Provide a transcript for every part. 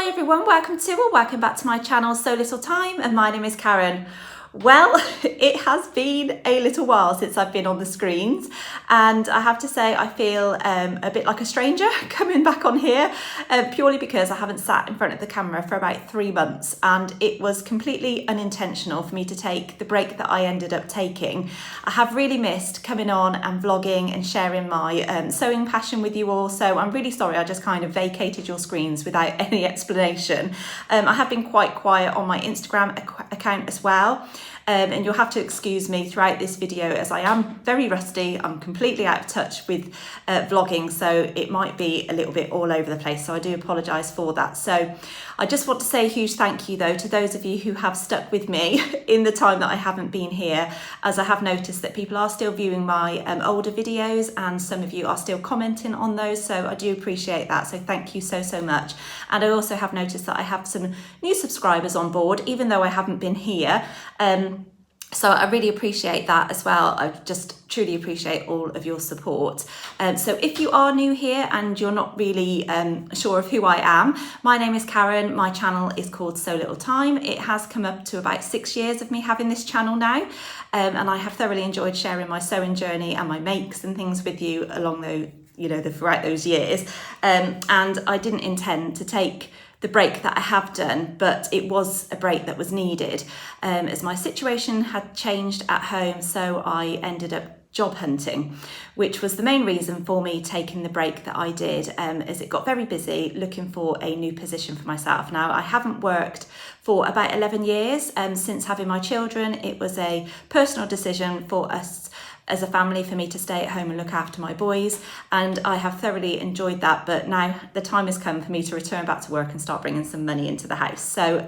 Hi everyone, welcome back to my channel So Little Time, and my name is Karen. Well, it has been a little while since I've been on the screens, and I have to say I feel a bit like a stranger coming back on here, purely because I haven't sat in front of the camera for about 3 months, and it was completely unintentional for me to take the break that I ended up taking. I have really missed coming on and vlogging and sharing my sewing passion with you all, so I'm really sorry I just kind of vacated your screens without any explanation. I have been quite quiet on my Instagram account as well. And you'll have to excuse me throughout this video as I am very rusty. I'm completely out of touch with vlogging, so it might be a little bit all over the place, so I do apologise for that. So I just want to say a huge thank you though to those of you who have stuck with me in the time that I haven't been here, as I have noticed that people are still viewing my older videos, and some of you are still commenting on those, so I do appreciate that, so thank you so much. And I also have noticed that I have some new subscribers on board, even though I haven't been here. So I really appreciate that as well. I just truly appreciate all of your support. So if you are new here and you're not really sure of who I am, my name is Karen. My channel is called So Little Time. It has come up to about 6 years of me having this channel now. And I have thoroughly enjoyed sharing my sewing journey and my makes and things with you along throughout those years. And I didn't intend to take the break that I have done, but it was a break that was needed as my situation had changed at home, so I ended up job hunting, which was the main reason for me taking the break that I did, as it got very busy looking for a new position for myself. Now, I haven't worked for about 11 years since having my children. It was a personal decision for us as a family for me to stay at home and look after my boys, and I have thoroughly enjoyed that, but now the time has come for me to return back to work and start bringing some money into the house. So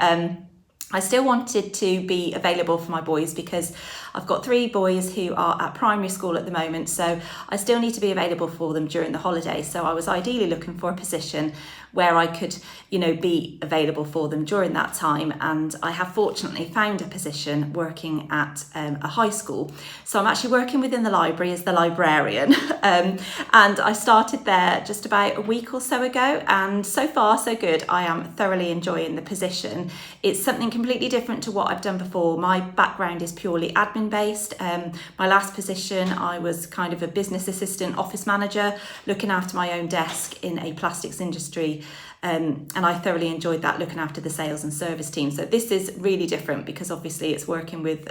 I still wanted to be available for my boys because I've got 3 boys who are at primary school at the moment, so I still need to be available for them during the holidays. So I was ideally looking for a position where I could, be available for them during that time, and I have fortunately found a position working at a high school. So I'm actually working within the library as the librarian, and I started there just about a week or so ago, and so far so good. I am thoroughly enjoying the position. It's something completely different to what I've done before. My background is purely admin based. My last position, I was kind of a business assistant, office manager, looking after my own desk in a plastics industry. And I thoroughly enjoyed that, looking after the sales and service team. So this is really different because obviously it's working with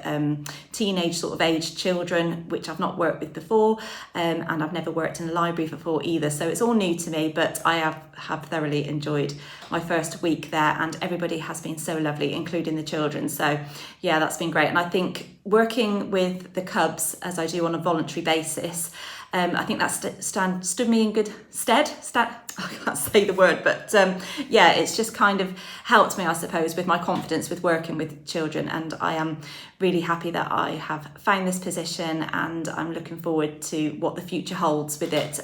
teenage sort of aged children, which I've not worked with before, and I've never worked in a library before either. So it's all new to me, but I have thoroughly enjoyed my first week there, and everybody has been so lovely, including the children. So yeah, that's been great. And I think working with the cubs, as I do on a voluntary basis, I think that stood me in good stead. I can't say the word, but yeah, it's just kind of helped me, I suppose, with my confidence with working with children. And I am really happy that I have found this position, and I'm looking forward to what the future holds with it.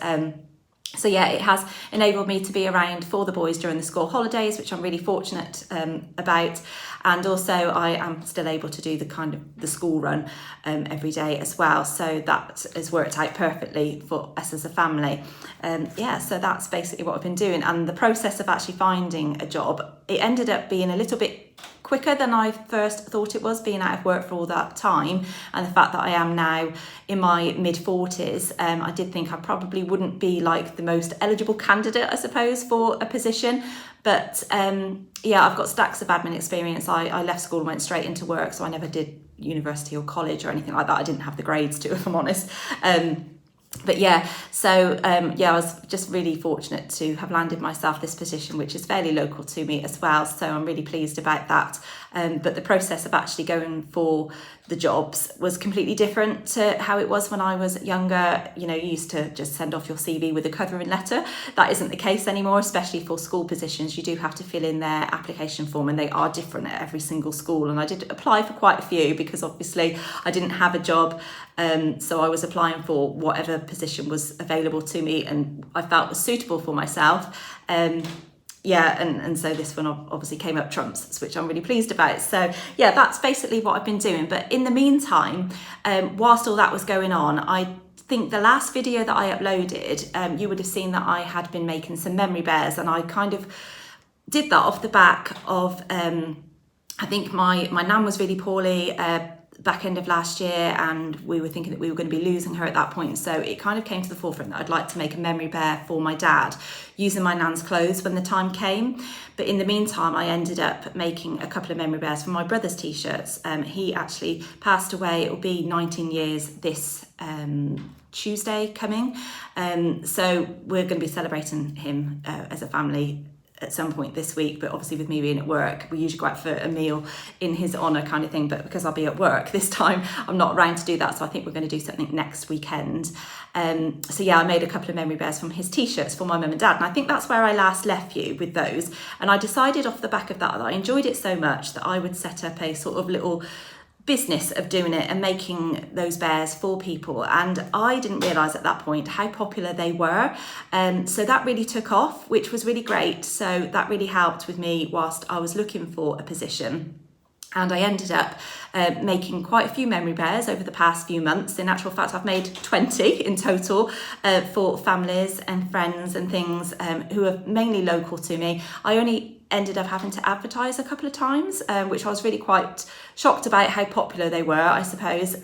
So yeah, it has enabled me to be around for the boys during the school holidays, which I'm really fortunate about. And also I am still able to do the school run every day as well. So that has worked out perfectly for us as a family. Yeah, so that's basically what I've been doing. And the process of actually finding a job, it ended up being a little bit quicker than I first thought it was, being out of work for all that time, and the fact that I am now in my mid-40s. I did think I probably wouldn't be like the most eligible candidate, I suppose, for a position, but yeah, I've got stacks of admin experience. I left school and went straight into work, so I never did university or college or anything like that. I didn't have the grades to, if I'm honest. But yeah, so yeah, I was just really fortunate to have landed myself this position, which is fairly local to me as well. So I'm really pleased about that. But the process of actually going for the jobs was completely different to how it was when I was younger. You used to just send off your CV with a covering letter. That isn't the case anymore, especially for school positions. You do have to fill in their application form, and they are different at every single school. And I did apply for quite a few because obviously I didn't have a job. So I was applying for whatever position was available to me and I felt was suitable for myself. Yeah, and so this one obviously came up trumps, which I'm really pleased about. So yeah, that's basically what I've been doing. But in the meantime, whilst all that was going on, I think the last video that I uploaded, you would have seen that I had been making some memory bears, and I kind of did that off the back of, I think my nan was really poorly back end of last year, and we were thinking that we were going to be losing her at that point. So it kind of came to the forefront that I'd like to make a memory bear for my dad using my nan's clothes when the time came. But in the meantime, I ended up making a couple of memory bears for my brother's T-shirts. He actually passed away. It will be 19 years this Tuesday coming. So we're going to be celebrating him as a family at some point this week, but obviously with me being at work, we usually go out for a meal in his honour kind of thing, but because I'll be at work this time, I'm not around to do that, so I think we're going to do something next weekend. So yeah, I made a couple of memory bears from his T-shirts for my mum and dad, and I think that's where I last left you with those, and I decided off the back of that I enjoyed it so much that I would set up a sort of little business of doing it and making those bears for people, and I didn't realise at that point how popular they were, so that really took off, which was really great. So that really helped with me whilst I was looking for a position, and I ended up making quite a few memory bears over the past few months. In actual fact, I've made 20 in total for families and friends and things who are mainly local to me. I only ended up having to advertise a couple of times, which I was really quite shocked about how popular they were, I suppose.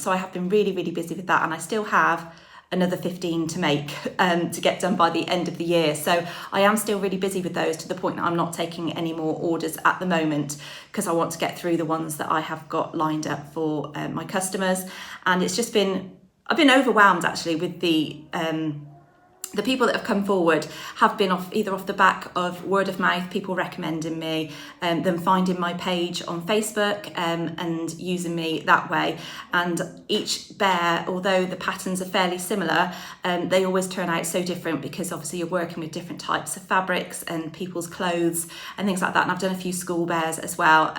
So I have been really, really busy with that, and I still have another 15 to make to get done by the end of the year. So I am still really busy with those, to the point that I'm not taking any more orders at the moment, because I want to get through the ones that I have got lined up for my customers. And it's just been, I've been overwhelmed actually with the people that have come forward have been either off the back of word of mouth, people recommending me, them finding my page on Facebook and using me that way. And each bear, although the patterns are fairly similar, they always turn out so different, because obviously you're working with different types of fabrics and people's clothes and things like that. And I've done a few school bears as well.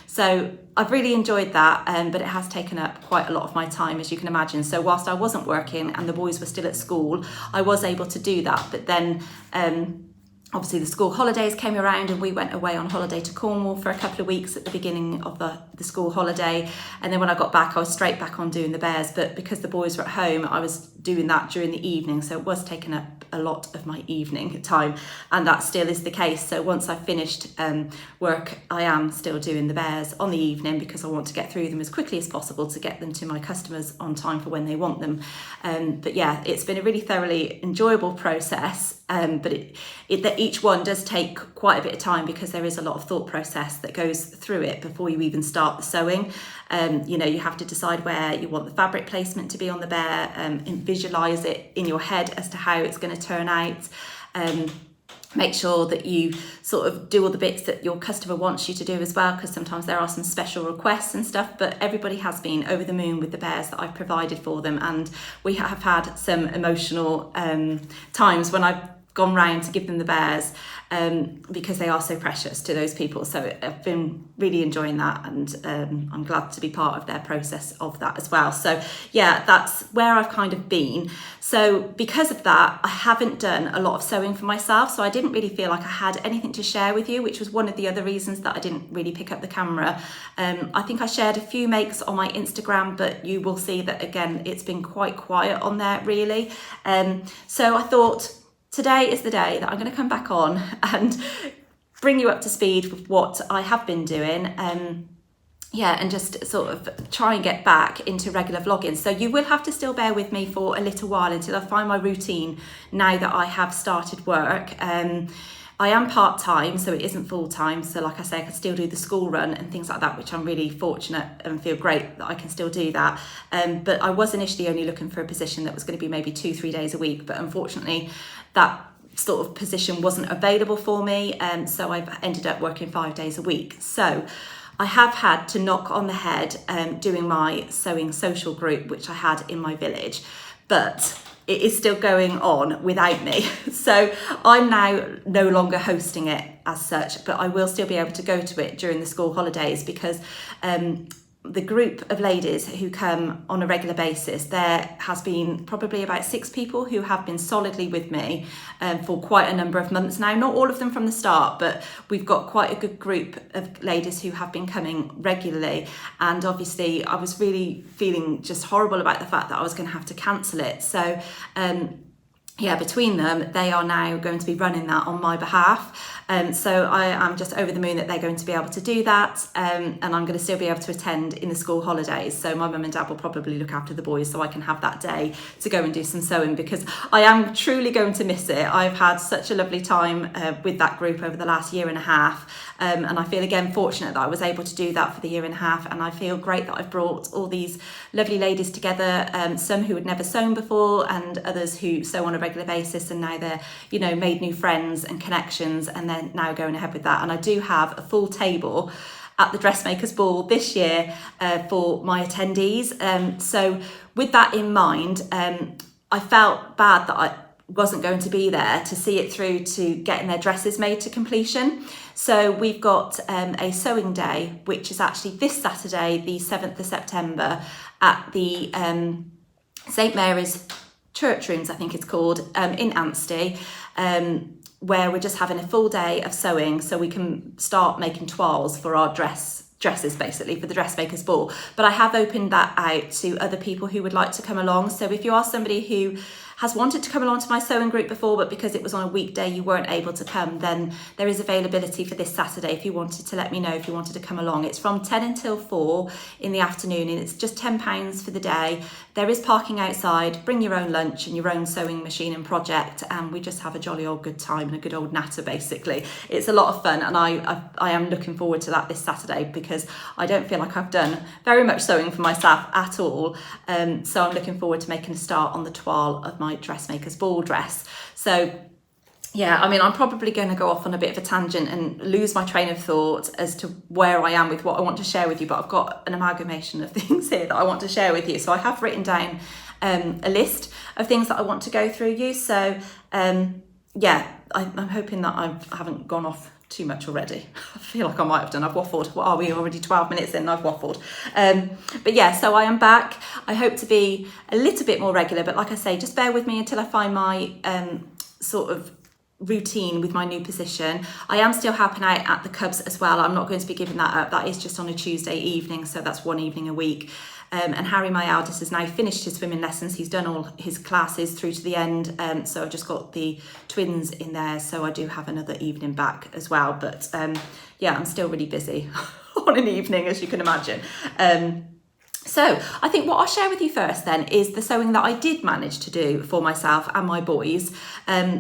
So I've really enjoyed that, but it has taken up quite a lot of my time, as you can imagine. So whilst I wasn't working and the boys were still at school, I was able to do that. But then obviously the school holidays came around, and we went away on holiday to Cornwall for a couple of weeks at the beginning of the school holiday. And then when I got back, I was straight back on doing the bears. But because the boys were at home, I was doing that during the evening. So it was taking up a lot of my evening time, and that still is the case. So once I've finished work, I am still doing the bears on the evening, because I want to get through them as quickly as possible to get them to my customers on time for when they want them. But yeah, it's been a really thoroughly enjoyable process, but each one does take quite a bit of time, because there is a lot of thought process that goes through it before you even start the sewing. You know, you have to decide where you want the fabric placement to be on the bear, and visualize it in your head as to how it's going to turn out. Make sure that you sort of do all the bits that your customer wants you to do as well, because sometimes there are some special requests and stuff, but everybody has been over the moon with the bears that I've provided for them, and we have had some emotional times when I've gone round to give them the bears, because they are so precious to those people. So I've been really enjoying that, and I'm glad to be part of their process of that as well. So yeah, that's where I've kind of been. So because of that, I haven't done a lot of sewing for myself, so I didn't really feel like I had anything to share with you, which was one of the other reasons that I didn't really pick up the camera. I think I shared a few makes on my Instagram, but you will see that again, it's been quite quiet on there really. So I thought, today is the day that I'm going to come back on and bring you up to speed with what I have been doing. Yeah, and just sort of try and get back into regular vlogging. So you will have to still bear with me for a little while until I find my routine now that I have started work. I am part-time, so it isn't full-time. So like I say, I can still do the school run and things like that, which I'm really fortunate and feel great that I can still do that. But I was initially only looking for a position that was going to be maybe 2-3 days a week. But unfortunately, that sort of position wasn't available for me. So I've ended up working 5 days a week. So I have had to knock on the head doing my sewing social group, which I had in my village. But it is still going on without me. So I'm now no longer hosting it as such, but I will still be able to go to it during the school holidays, because the group of ladies who come on a regular basis, there has been probably about 6 people who have been solidly with me for quite a number of months now. Not all of them from the start, but we've got quite a good group of ladies who have been coming regularly. And obviously I was really feeling just horrible about the fact that I was going to have to cancel it. So yeah, between them, they are now going to be running that on my behalf. So I am just over the moon that they're going to be able to do that, and I'm going to still be able to attend in the school holidays. So my mum and dad will probably look after the boys so I can have that day to go and do some sewing, because I am truly going to miss it. I've had such a lovely time with that group over the last year and a half, and I feel again fortunate that I was able to do that for the year and a half, and I feel great that I've brought all these lovely ladies together, some who had never sewn before and others who sew on a regular basis, and now they're, you know, made new friends and connections, and they're now going ahead with that. And I do have a full table at the Dressmakers Ball this year for my attendees. So with that in mind, I felt bad that I wasn't going to be there to see it through to getting their dresses made to completion. So we've got a sewing day, which is actually this Saturday, the 7th of September, at the St Mary's Church Rooms, I think it's called, in Anstey, where we're just having a full day of sewing so we can start making toiles for our dresses, basically, for the Dressmakers Ball. But I have opened that out to other people who would like to come along. So if you are somebody who has wanted to come along to my sewing group before, but because it was on a weekday you weren't able to come, then there is availability for this Saturday if you wanted to let me know if you wanted to come along. It's from 10 until 4 in the afternoon, and it's just £10 for the day. There is parking outside. Bring your own lunch and your own sewing machine and project, and we just have a jolly old good time and a good old natter, basically. It's a lot of fun, and I am looking forward to that this Saturday, because I don't feel like I've done very much sewing for myself at all. So I'm looking forward to making a start on the toile of my Dressmakers Ball dress. So yeah, I mean, I'm probably going to go off on a bit of a tangent and lose my train of thought as to where I am with what I want to share with you, but I've got an amalgamation of things here that I want to share with you. So I have written down a list of things that I want to go through you. So yeah, I'm hoping that I haven't gone off too much already. I feel like I might have done. I've waffled. What are we, already 12 minutes in? I've waffled. But yeah, so I am back. I hope to be a little bit more regular, but like I say, just bear with me until I find my sort of routine with my new position. I am still helping out at the Cubs as well. I'm not going to be giving that up. That is just on a Tuesday evening, so that's one evening a week. And Harry, my eldest, has now finished his swimming lessons. He's done all his classes through to the end. So I've just got the twins in there. So I do have another evening back as well. But yeah, I'm still really busy on an evening, as you can imagine. So I think what I'll share with you first then is the sewing that I did manage to do for myself and my boys.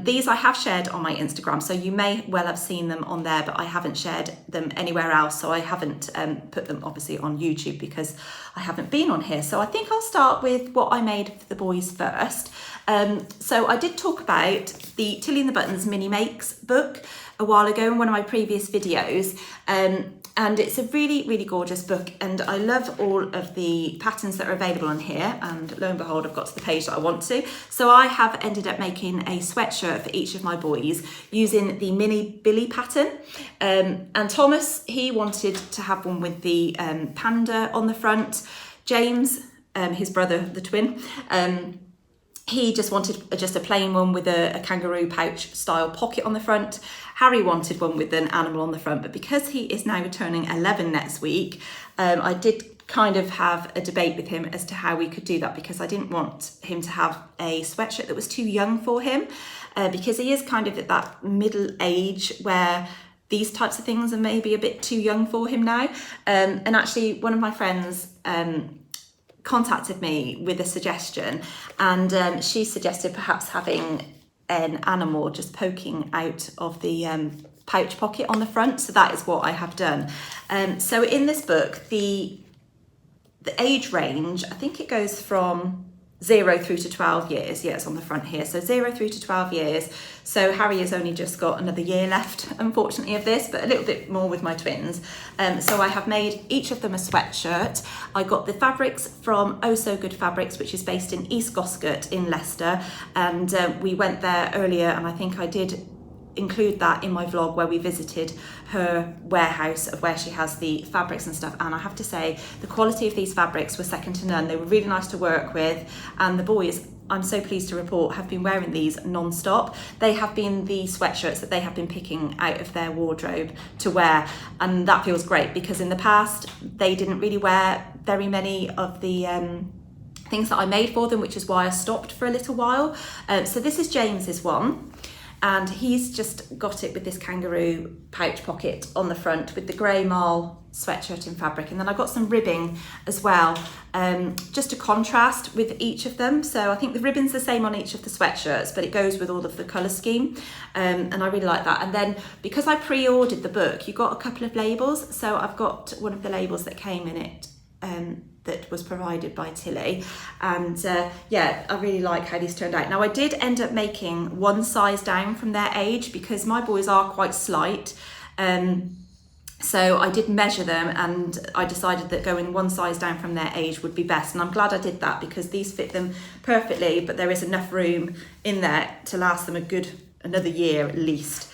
These I have shared on my Instagram, so you may well have seen them on there, but I haven't shared them anywhere else. So I haven't put them obviously on YouTube because I haven't been on here. So I think I'll start with what I made for the boys first. So I did talk about the Tilly and the Buttons mini makes book a while ago in one of my previous videos. And it's a really, really gorgeous book, and I love all of the patterns that are available on here, and lo and behold, I've got to the page that I want to. So I have ended up making a sweatshirt for each of my boys using the mini Billy pattern. And Thomas, he wanted to have one with the panda on the front. James, his brother, the twin, he just wanted just a plain one with a kangaroo pouch style pocket on the front. Harry wanted one with an animal on the front, but because he is now turning 11 next week, I did kind of have a debate with him as to how we could do that, because I didn't want him to have a sweatshirt that was too young for him, because he is kind of at that middle age where these types of things are maybe a bit too young for him now. And actually one of my friends contacted me with a suggestion, and she suggested perhaps having an animal just poking out of the pouch pocket on the front. So that is what I have done. So in this book, the age range, I think it goes from 0 through to 12 years. Yeah, it's on the front here. So 0 through to 12 years. So Harry has only just got another year left, unfortunately, of this, but a little bit more with my twins. So I have made each of them a sweatshirt. I got the fabrics from Oh So Good Fabrics, which is based in East Goscott in Leicester. And we went there earlier, and I think I did include that in my vlog where we visited her warehouse of where she has the fabrics and stuff. And I have to say, the quality of these fabrics were second to none. They were really nice to work with, and the boys, I'm so pleased to report, have been wearing these non-stop. They have been the sweatshirts that they have been picking out of their wardrobe to wear, and that feels great, because in the past they didn't really wear very many of the things that I made for them, which is why I stopped for a little while. So this is James's one, and he's just got it with this kangaroo pouch pocket on the front with the grey marl sweatshirt in fabric, and then I got some ribbing as well, just to contrast with each of them. So I think the ribbon's the same on each of the sweatshirts, but it goes with all of the colour scheme, and I really like that. And then because I pre-ordered the book, you got a couple of labels, so I've got one of the labels that came in it, that was provided by Tilly, and yeah, I really like how these turned out. Now I did end up making one size down from their age because my boys are quite slight, so I did measure them and I decided that going one size down from their age would be best, and I'm glad I did that because these fit them perfectly, but there is enough room in there to last them a good another year at least.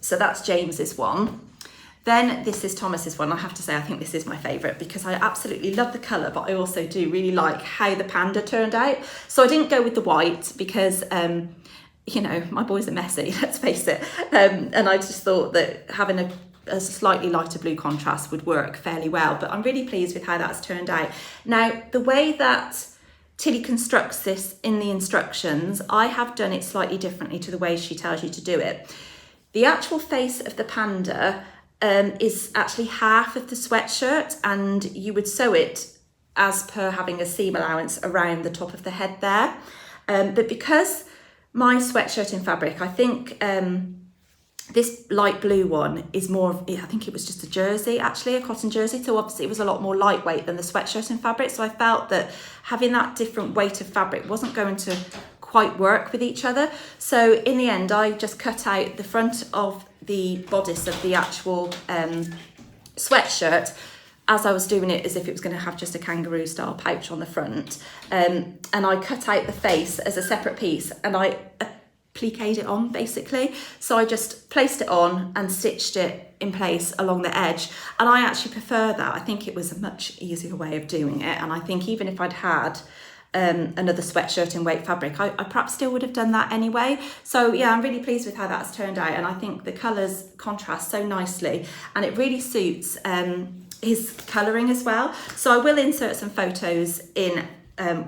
So that's James's one. Then this is Thomas's one. I have to say, I think this is my favourite because I absolutely love the colour, but I also do really like how the panda turned out. So I didn't go with the white because, you know, my boys are messy, let's face it. And I just thought that having a slightly lighter blue contrast would work fairly well, but I'm really pleased with how that's turned out. Now, the way that Tilly constructs this in the instructions, I have done it slightly differently to the way she tells you to do it. The actual face of the panda is actually half of the sweatshirt, and you would sew it as per having a seam allowance around the top of the head there. But because my sweatshirt in fabric, I think this light blue one is more of, I think it was just a jersey, actually, a cotton jersey. So obviously it was a lot more lightweight than the sweatshirt in fabric. So I felt that having that different weight of fabric wasn't going to quite work with each other. So in the end, I just cut out the front of the bodice of the actual sweatshirt as I was doing it, as if it was going to have just a kangaroo style pouch on the front, and I cut out the face as a separate piece and I appliqued it on basically. So I just placed it on and stitched it in place along the edge, and I actually prefer that. I think it was a much easier way of doing it, and I think even if I'd had another sweatshirt in weight fabric, I perhaps still would have done that anyway. So yeah, I'm really pleased with how that's turned out, and I think the colours contrast so nicely and it really suits his colouring as well. So I will insert some photos in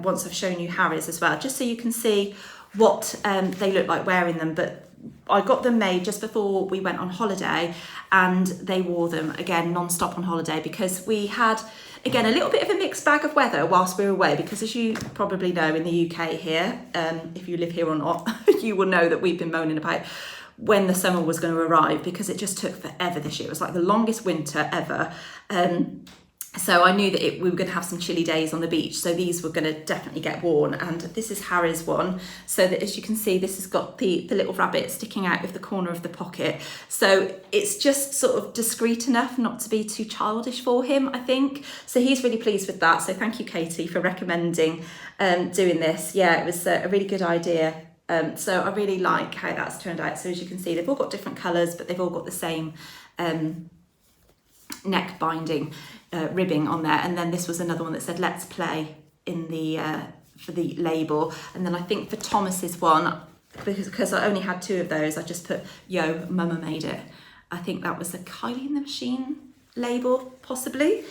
once I've shown you Harry's as well, just so you can see what they look like wearing them. But I got them made just before we went on holiday, and they wore them again non-stop on holiday because we had, again, a little bit of a mixed bag of weather whilst we were away, because as you probably know in the UK here, if you live here or not, you will know that we've been moaning about when the summer was going to arrive because it just took forever this year. It was like the longest winter ever. So I knew that we were going to have some chilly days on the beach, so these were going to definitely get worn. And this is Harry's one, so that as you can see, this has got the little rabbit sticking out of the corner of the pocket. So it's just sort of discreet enough not to be too childish for him, I think. So he's really pleased with that. So thank you, Katie, for recommending doing this. Yeah, it was a really good idea. So I really like how that's turned out. So as you can see, they've all got different colours, but they've all got the same neck binding ribbing on there. And then this was another one that said "Let's Play" in the for the label. And then I think for Thomas's one, because I only had 2 of those, I just put "Yo, Mama made it." I think that was a Kylie and the Machine label, possibly.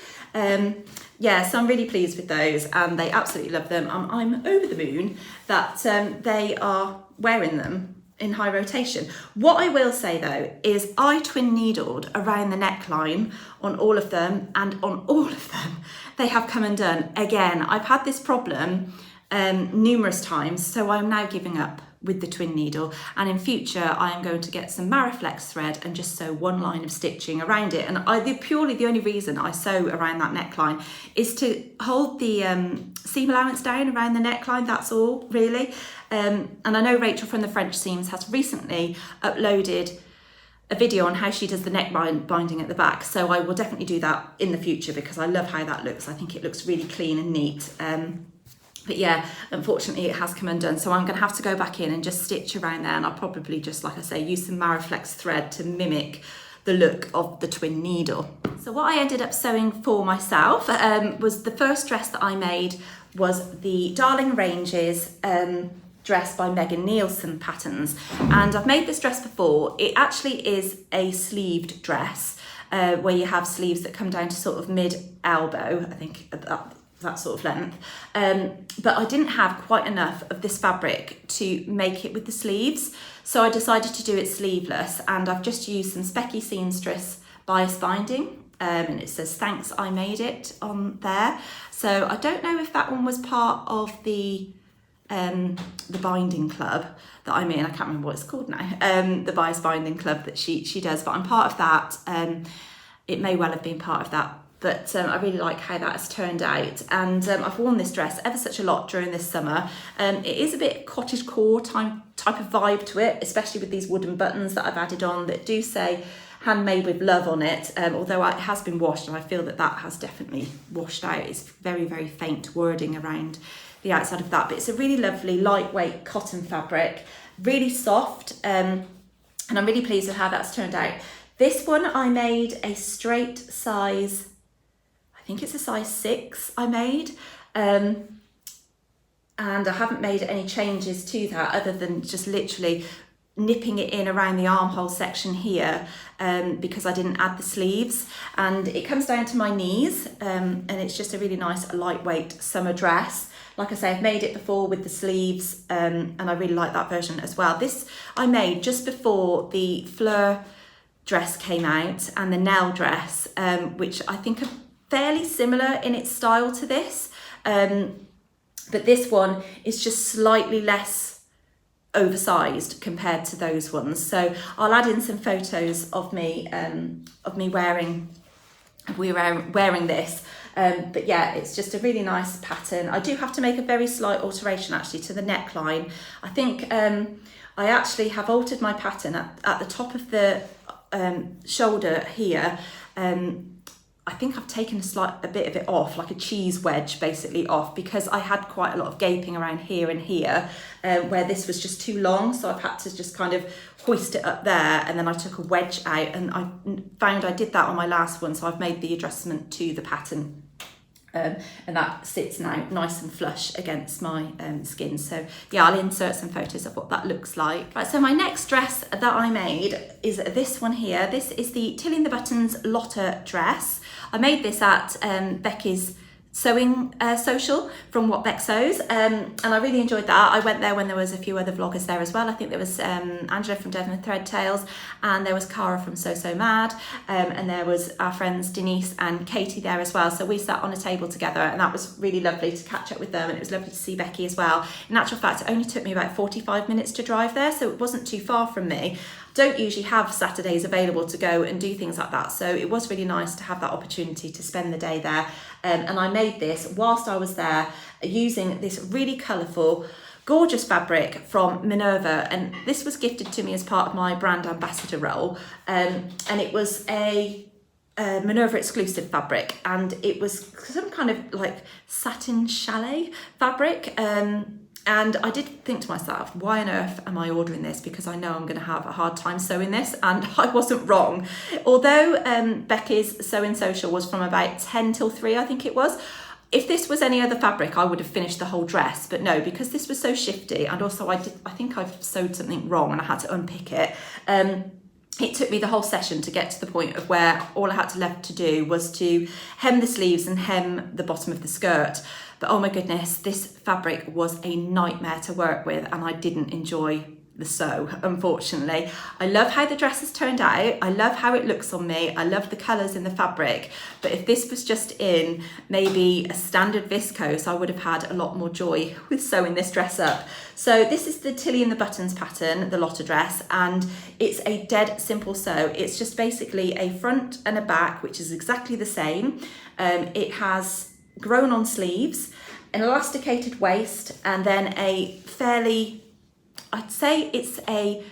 Yeah, so I'm really pleased with those, and they absolutely love them. I'm over the moon that they are wearing them in high rotation. What I will say though is I twin needled around the neckline on all of them, and on all of them they have come undone. Again, I've had this problem numerous times, so I'm now giving up with the twin needle, and in future I am going to get some Mariflex thread and just sew one line of stitching around it. And purely the only reason I sew around that neckline is to hold the seam allowance down around the neckline, that's all really. And I know Rachel from the French Seams has recently uploaded a video on how she does the neck binding at the back, so I will definitely do that in the future because I love how that looks. I think it looks really clean and neat. But yeah, unfortunately it has come undone, so I'm going to have to go back in and just stitch around there, and I'll probably just, like I say, use some Mariflex thread to mimic the look of the twin needle. So what I ended up sewing for myself was the first dress that I made was the Darling Ranges dress by Megan Nielsen Patterns, and I've made this dress before. It actually is a sleeved dress where you have sleeves that come down to sort of mid elbow, I think that sort of length. But I didn't have quite enough of this fabric to make it with the sleeves. So I decided to do it sleeveless, and I've just used some Specky Seamstress bias binding. And it says, "Thanks, I made it" on there. So I don't know if that one was part of the binding club that I'm in. I can't remember what it's called now. The bias binding club that she does, but I'm part of that. It may well have been part of that, but I really like how that has turned out. And I've worn this dress ever such a lot during this summer. It is a bit cottagecore type of vibe to it, especially with these wooden buttons that I've added on that do say handmade with love on it, although it has been washed, and I feel that has definitely washed out. It's very, very faint wording around the outside of that, but it's a really lovely lightweight cotton fabric, really soft, and I'm really pleased with how that's turned out. This one I made a straight size, I think it's a size 6 I made, and I haven't made any changes to that other than just literally nipping it in around the armhole section here, because I didn't add the sleeves, and it comes down to my knees, and it's just a really nice lightweight summer dress. Like I say, I've made it before with the sleeves, and I really like that version as well. This I made just before the Fleur dress came out and the Nell dress, which I think are fairly similar in its style to this, but this one is just slightly less oversized compared to those ones. So I'll add in some photos of me wearing this. But yeah, it's just a really nice pattern. I do have to make a very slight alteration actually to the neckline. I think I actually have altered my pattern at the top of the shoulder here. I think I've taken a bit of it off, like a cheese wedge basically off, because I had quite a lot of gaping around here and here, where this was just too long. So I've had to just kind of hoist it up there, and then I took a wedge out, and I found I did that on my last one. So I've made the adjustment to the pattern, and that sits now nice and flush against my skin. So yeah, I'll insert some photos of what that looks like. Right, so my next dress that I made is this one here. This is the Tilly and the Buttons Lotta dress. I made this at Becky's sewing Sewcial from What Beck Sews, and I really enjoyed that. I went there when there was a few other vloggers there as well. I think there was Angela from Devon and Thread Tales, and there was Cara from So Mad, and there was our friends Denise and Katie there as well. So we sat on a table together, and that was really lovely to catch up with them, and it was lovely to see Becky as well. In actual fact, it only took me about 45 minutes to drive there, so it wasn't too far from me. Don't usually have Saturdays available to go and do things like that, so it was really nice to have that opportunity to spend the day there. And I made this whilst I was there using this really colourful, gorgeous fabric from Minerva, and this was gifted to me as part of my brand ambassador role, and it was a Minerva exclusive fabric, and it was some kind of like satin chalet fabric, and I did think to myself, why on earth am I ordering this? Because I know I'm going to have a hard time sewing this, and I wasn't wrong. Although Becky's Sewing Sewcial was from about 10 till 3, I think it was. If this was any other fabric, I would have finished the whole dress, but no, because this was so shifty, and also I think I've sewed something wrong and I had to unpick it. It took me the whole session to get to the point of where all I had left to do was to hem the sleeves and hem the bottom of the skirt. But oh my goodness, this fabric was a nightmare to work with, and I didn't enjoy the sew, unfortunately. I love how the dress has turned out. I love how it looks on me. I love the colours in the fabric. But if this was just in maybe a standard viscose, I would have had a lot more joy with sewing this dress up. So this is the Tilly and the Buttons pattern, the Lotta dress, and it's a dead simple sew. It's just basically a front and a back, which is exactly the same. It has grown on sleeves, an elasticated waist, and then a fairly, I'd say it's a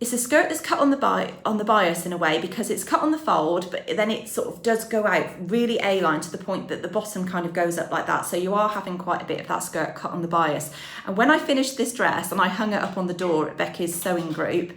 skirt that's cut on the bias in a way, because it's cut on the fold, but then it sort of does go out really A-line to the point that the bottom kind of goes up like that. So you are having quite a bit of that skirt cut on the bias. And when I finished this dress and I hung it up on the door at Becky's sewing group,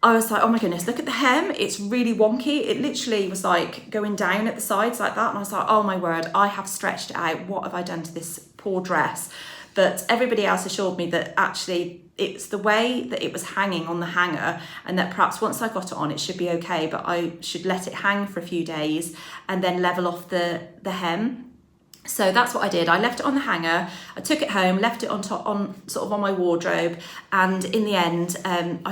I was like, oh my goodness, look at the hem. It's really wonky. It literally was like going down at the sides like that. And I was like, oh my word, I have stretched it out. What have I done to this poor dress? But everybody else assured me that actually it's the way that it was hanging on the hanger, and that perhaps once I got it on, it should be okay, but I should let it hang for a few days and then level off the hem. So that's what I did. I left it on the hanger. I took it home, left it on top, sort of on my wardrobe, and in the end,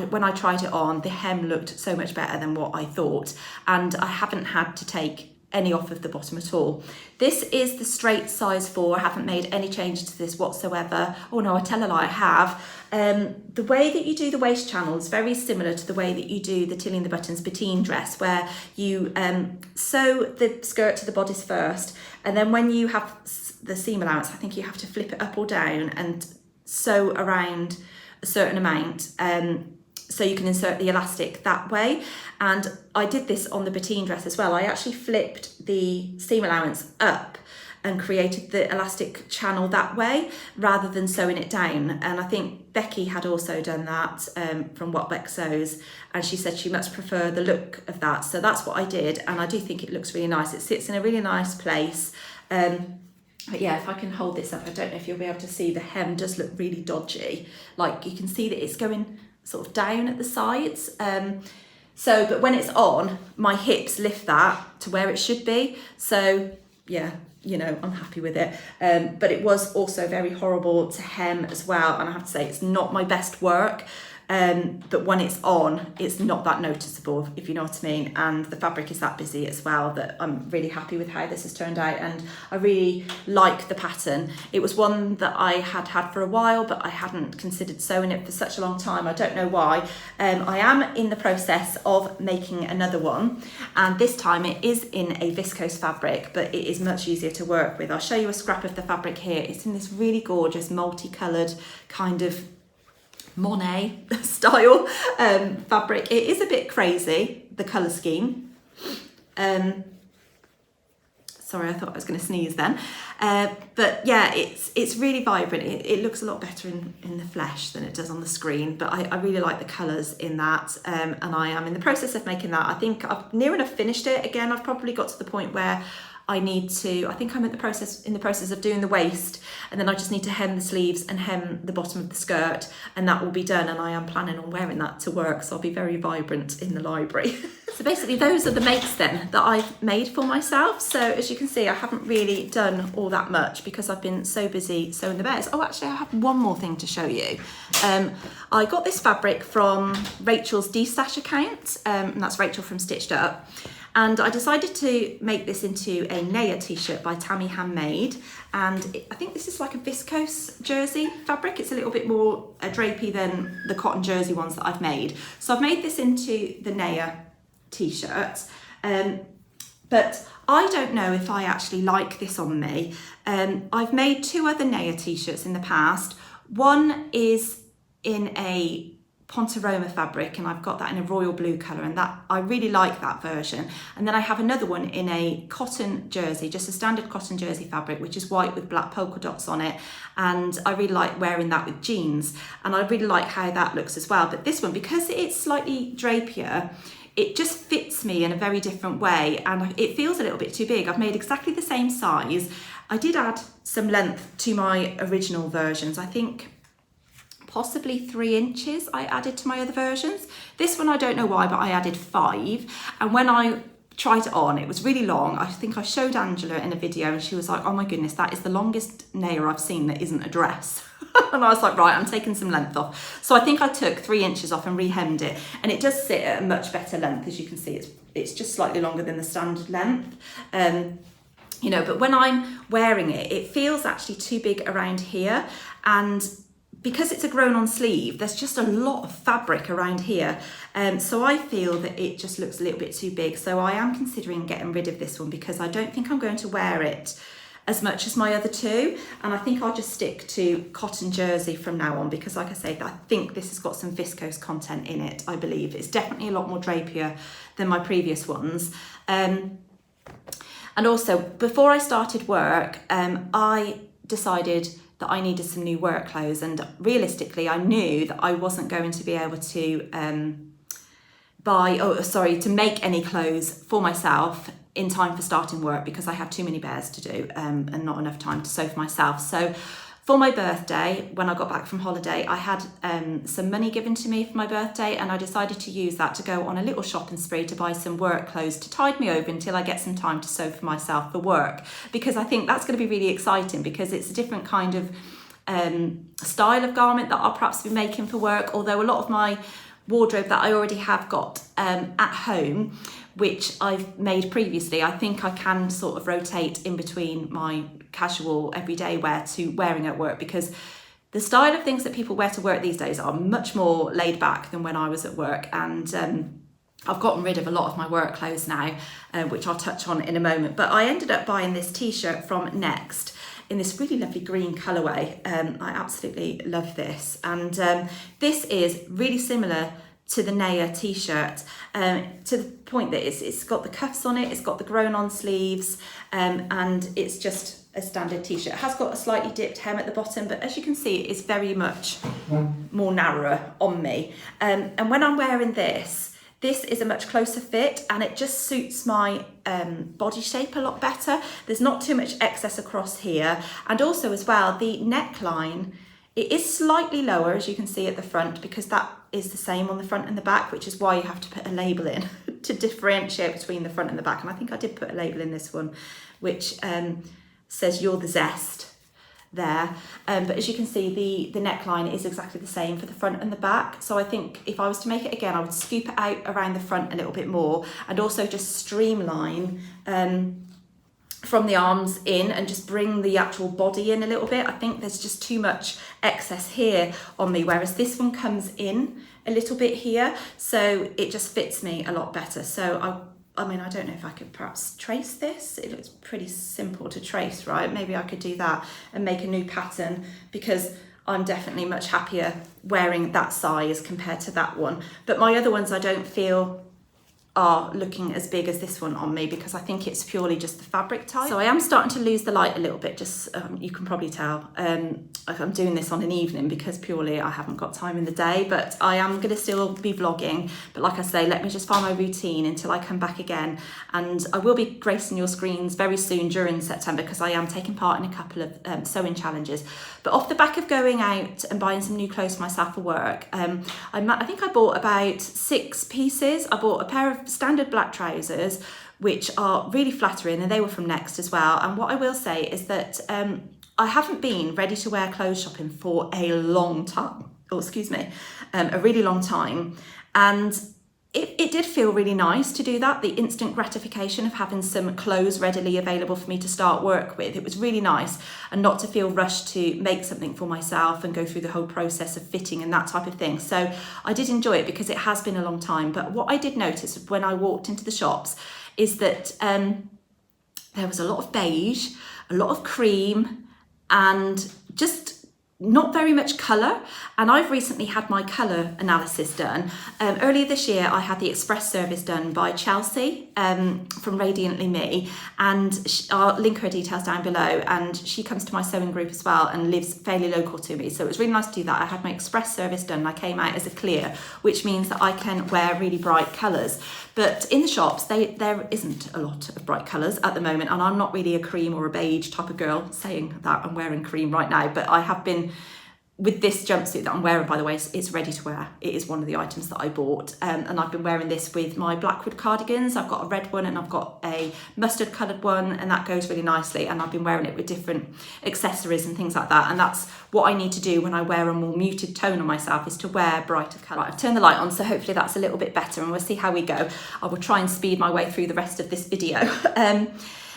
when I tried it on, the hem looked so much better than what I thought, and I haven't had to take any off of the bottom at all. This is the straight size 4. I haven't made any changes to this whatsoever. Oh no, I tell a lie, I have. The way that you do the waist channel is very similar to the way that you do the Tilling the Buttons Bettine dress, where you sew the skirt to the bodice first, and then when you have the seam allowance, I think you have to flip it up or down and sew around a certain amount, so you can insert the elastic that way. And I did this on the Bettine dress as well. I actually flipped the seam allowance up and created the elastic channel that way rather than sewing it down. And I think Becky had also done that from What Beck Sews, and she said she much prefer the look of that. So that's what I did, and I do think it looks really nice. It sits in a really nice place. But yeah, if I can hold this up, I don't know if you'll be able to see, the hem does look really dodgy. Like, you can see that it's going sort of down at the sides. But when it's on, my hips lift that to where it should be. So yeah, you know, I'm happy with it. But it was also very horrible to hem as well. And I have to say, it's not my best work. But when it's on, it's not that noticeable, if you know what I mean. And the fabric is that busy as well that I'm really happy with how this has turned out. And I really like the pattern. It was one that I had for a while, but I hadn't considered sewing it for such a long time. I don't know why. I am in the process of making another one. And this time it is in a viscose fabric, but it is much easier to work with. I'll show you a scrap of the fabric here. It's in this really gorgeous multicolored kind of Monet style fabric. It is a bit crazy, the colour scheme. Sorry, I thought I was going to sneeze then. But yeah, it's really vibrant. It looks a lot better in the flesh than it does on the screen, but I really like the colours in that, and I am in the process of making that. I think I've near enough finished it. Again, I've probably got to the point where I think I'm in the process of doing the waist, and then I just need to hem the sleeves and hem the bottom of the skirt, and that will be done. And I am planning on wearing that to work, so I'll be very vibrant in the library. So basically those are the makes then that I've made for myself. So as you can see, I haven't really done all that much because I've been so busy sewing the bears. Oh, actually I have one more thing to show you. I got this fabric from Rachel's D-Stash account, and that's Rachel from Stitched Up. And I decided to make this into a Naa T-shirt by Tammy Handmade. And I think this is like a viscose jersey fabric. It's a little bit more drapey than the cotton jersey ones that I've made. So I've made this into the Naa T-shirt. But I don't know if I actually like this on me. I've made 2 other Naa T-shirts in the past. One is in a Pontaroma fabric, and I've got that in a royal blue colour, and that I really like that version. And then I have another one in a cotton jersey, just a standard cotton jersey fabric, which is white with black polka dots on it, and I really like wearing that with jeans, and I really like how that looks as well. But this one, because it's slightly drapier, it just fits me in a very different way, and it feels a little bit too big. I've made exactly the same size. I did add some length to my original versions. I think possibly 3 inches I added to my other versions. This one, I don't know why, but I added 5. And when I tried it on, it was really long. I think I showed Angela in a video, and she was like, oh my goodness, that is the longest Naa I've seen that isn't a dress. And I was like, right, I'm taking some length off. So I think I took 3 inches off and re-hemmed it. And it does sit at a much better length. As you can see, it's just slightly longer than the standard length. You know, but when I'm wearing it, it feels actually too big around here. And because it's a grown-on sleeve, there's just a lot of fabric around here. So I feel that it just looks a little bit too big. So I am considering getting rid of this one because I don't think I'm going to wear it as much as my other 2. And I think I'll just stick to cotton jersey from now on because, like I say, I think this has got some viscose content in it, I believe. It's definitely a lot more drapier than my previous ones. And also, before I started work, I decided that I needed some new work clothes, and realistically I knew that I wasn't going to be able to to make any clothes for myself in time for starting work because I had too many bears to do and not enough time to sew for myself. So For my birthday, when I got back from holiday, I had some money given to me for my birthday, and I decided to use that to go on a little shopping spree to buy some work clothes to tide me over until I get some time to sew for myself for work, because I think that's going to be really exciting, because it's a different kind of style of garment that I'll perhaps be making for work, although a lot of my wardrobe that I already have got at home, which I've made previously, I think I can sort of rotate in between my casual everyday wear to wearing at work, because the style of things that people wear to work these days are much more laid back than when I was at work. And I've gotten rid of a lot of my work clothes now, which I'll touch on in a moment. But I ended up buying this t-shirt from Next in this really lovely green colourway. I absolutely love this. And this is really similar to the Naa T-shirt, to the point that it's got the cuffs on it, it's got the grown on sleeves, and it's just a standard t-shirt. It has got a slightly dipped hem at the bottom, but as you can see, it's very much more narrower on me. And when I'm wearing this is a much closer fit, and it just suits my body shape a lot better. There's not too much excess across here. And also as well, the neckline, it is slightly lower, as you can see at the front, because that is the same on the front and the back, which is why you have to put a label in to differentiate between the front and the back. And I think I did put a label in this one, which says "You're the Zest" there. But as you can see, the neckline is exactly the same for the front and the back. So I think if I was to make it again, I would scoop it out around the front a little bit more, and also just streamline from the arms in and just bring the actual body in a little bit. I think there's just too much excess here on me, whereas this one comes in a little bit here, so it just fits me a lot better. So I mean, I don't know if I could perhaps trace this. It looks pretty simple to trace, right? Maybe I could do that and make a new pattern, because I'm definitely much happier wearing that size compared to that one. But my other ones I don't feel are looking as big as this one on me, because I think it's purely just the fabric type. So I am starting to lose the light a little bit, just you can probably tell. I'm doing this on an evening because purely I haven't got time in the day, but I am going to still be vlogging. But like I say, let me just find my routine until I come back again, and I will be gracing your screens very soon during September, because I am taking part in a couple of sewing challenges. But off the back of going out and buying some new clothes for myself for work, I think I bought about 6 pieces. I bought a pair of standard black trousers, which are really flattering, and they were from Next as well. And what I will say is that I haven't been ready to wear clothes shopping for a long time, a really long time. And it did feel really nice to do that, the instant gratification of having some clothes readily available for me to start work with. It was really nice, and not to feel rushed to make something for myself and go through the whole process of fitting and that type of thing. So I did enjoy it, because it has been a long time. But what I did notice when I walked into the shops is that there was a lot of beige, a lot of cream, and just not very much colour. And I've recently had my colour analysis done. Earlier this year, I had the express service done by Chelsie from Radiantly Me, and I'll link her details down below. And she comes to my sewing group as well and lives fairly local to me, so it was really nice to do that. I had my express service done, and I came out as a clear, which means that I can wear really bright colours. But in the shops, there isn't a lot of bright colours at the moment, and I'm not really a cream or a beige type of girl. Saying that, I'm wearing cream right now, but I have been, with this jumpsuit that I'm wearing, by the way, it's ready to wear. It is one of the items that I bought, and I've been wearing this with my Blackwood cardigans. I've got a red one and I've got a mustard coloured one, and that goes really nicely, and I've been wearing it with different accessories and things like that. And that's what I need to do when I wear a more muted tone on myself, is to wear brighter colour. Right, I've turned the light on, so hopefully that's a little bit better, and we'll see how we go. I will try and speed my way through the rest of this video.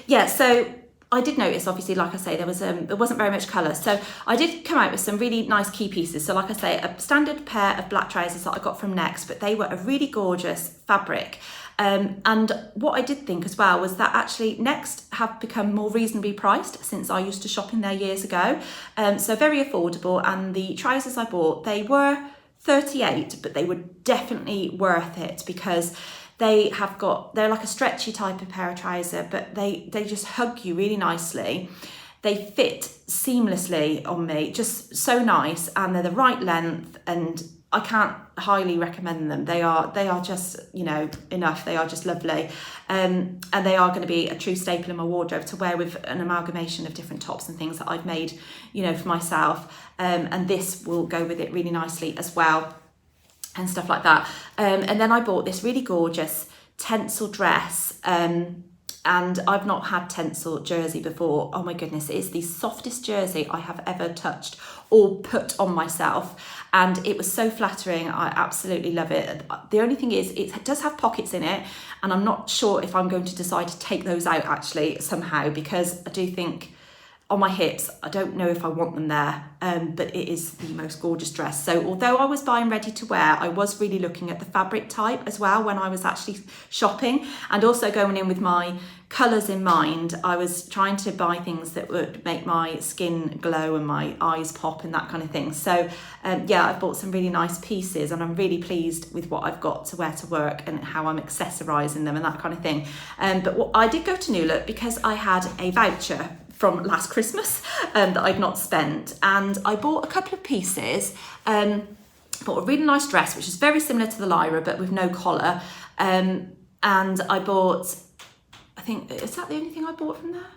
Yeah, so I did notice, obviously, like I say, there wasn't very much colour. So I did come out with some really nice key pieces. So like I say, a standard pair of black trousers that I got from Next, but they were a really gorgeous fabric. And what I did think as well was that actually Next have become more reasonably priced since I used to shop in there years ago. So very affordable, and the trousers I bought, they were $38, but they were definitely worth it, because they're like a stretchy type of pair of trouser, but they just hug you really nicely. They fit seamlessly on me, just so nice, and they're the right length, and I can't highly recommend them. They are just, you know, enough. They are just lovely. And they are going to be a true staple in my wardrobe to wear with an amalgamation of different tops and things that I've made, you know, for myself. And this will go with it really nicely as well, and stuff like that. And then I bought this really gorgeous tencel dress. And I've not had tencel jersey before. Oh my goodness, it's the softest jersey I have ever touched or put on myself. And it was so flattering. I absolutely love it. The only thing is, it does have pockets in it, and I'm not sure if I'm going to decide to take those out actually somehow, because I do think on my hips, I don't know if I want them there, but it is the most gorgeous dress. So although I was buying ready to wear, I was really looking at the fabric type as well when I was actually shopping, and also going in with my colours in mind. I was trying to buy things that would make my skin glow and my eyes pop and that kind of thing. So yeah, I've bought some really nice pieces, and I'm really pleased with what I've got to wear to work and how I'm accessorising them and that kind of thing. But I did go to New Look because I had a voucher from last Christmas that I'd not spent, and I bought a couple of pieces. Bought a really nice dress which is very similar to the Lyra but with no collar, and I bought, I think, is that the only thing I bought from there?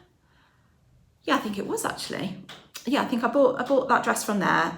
Yeah, I think it was actually. Yeah, I think I bought that dress from there.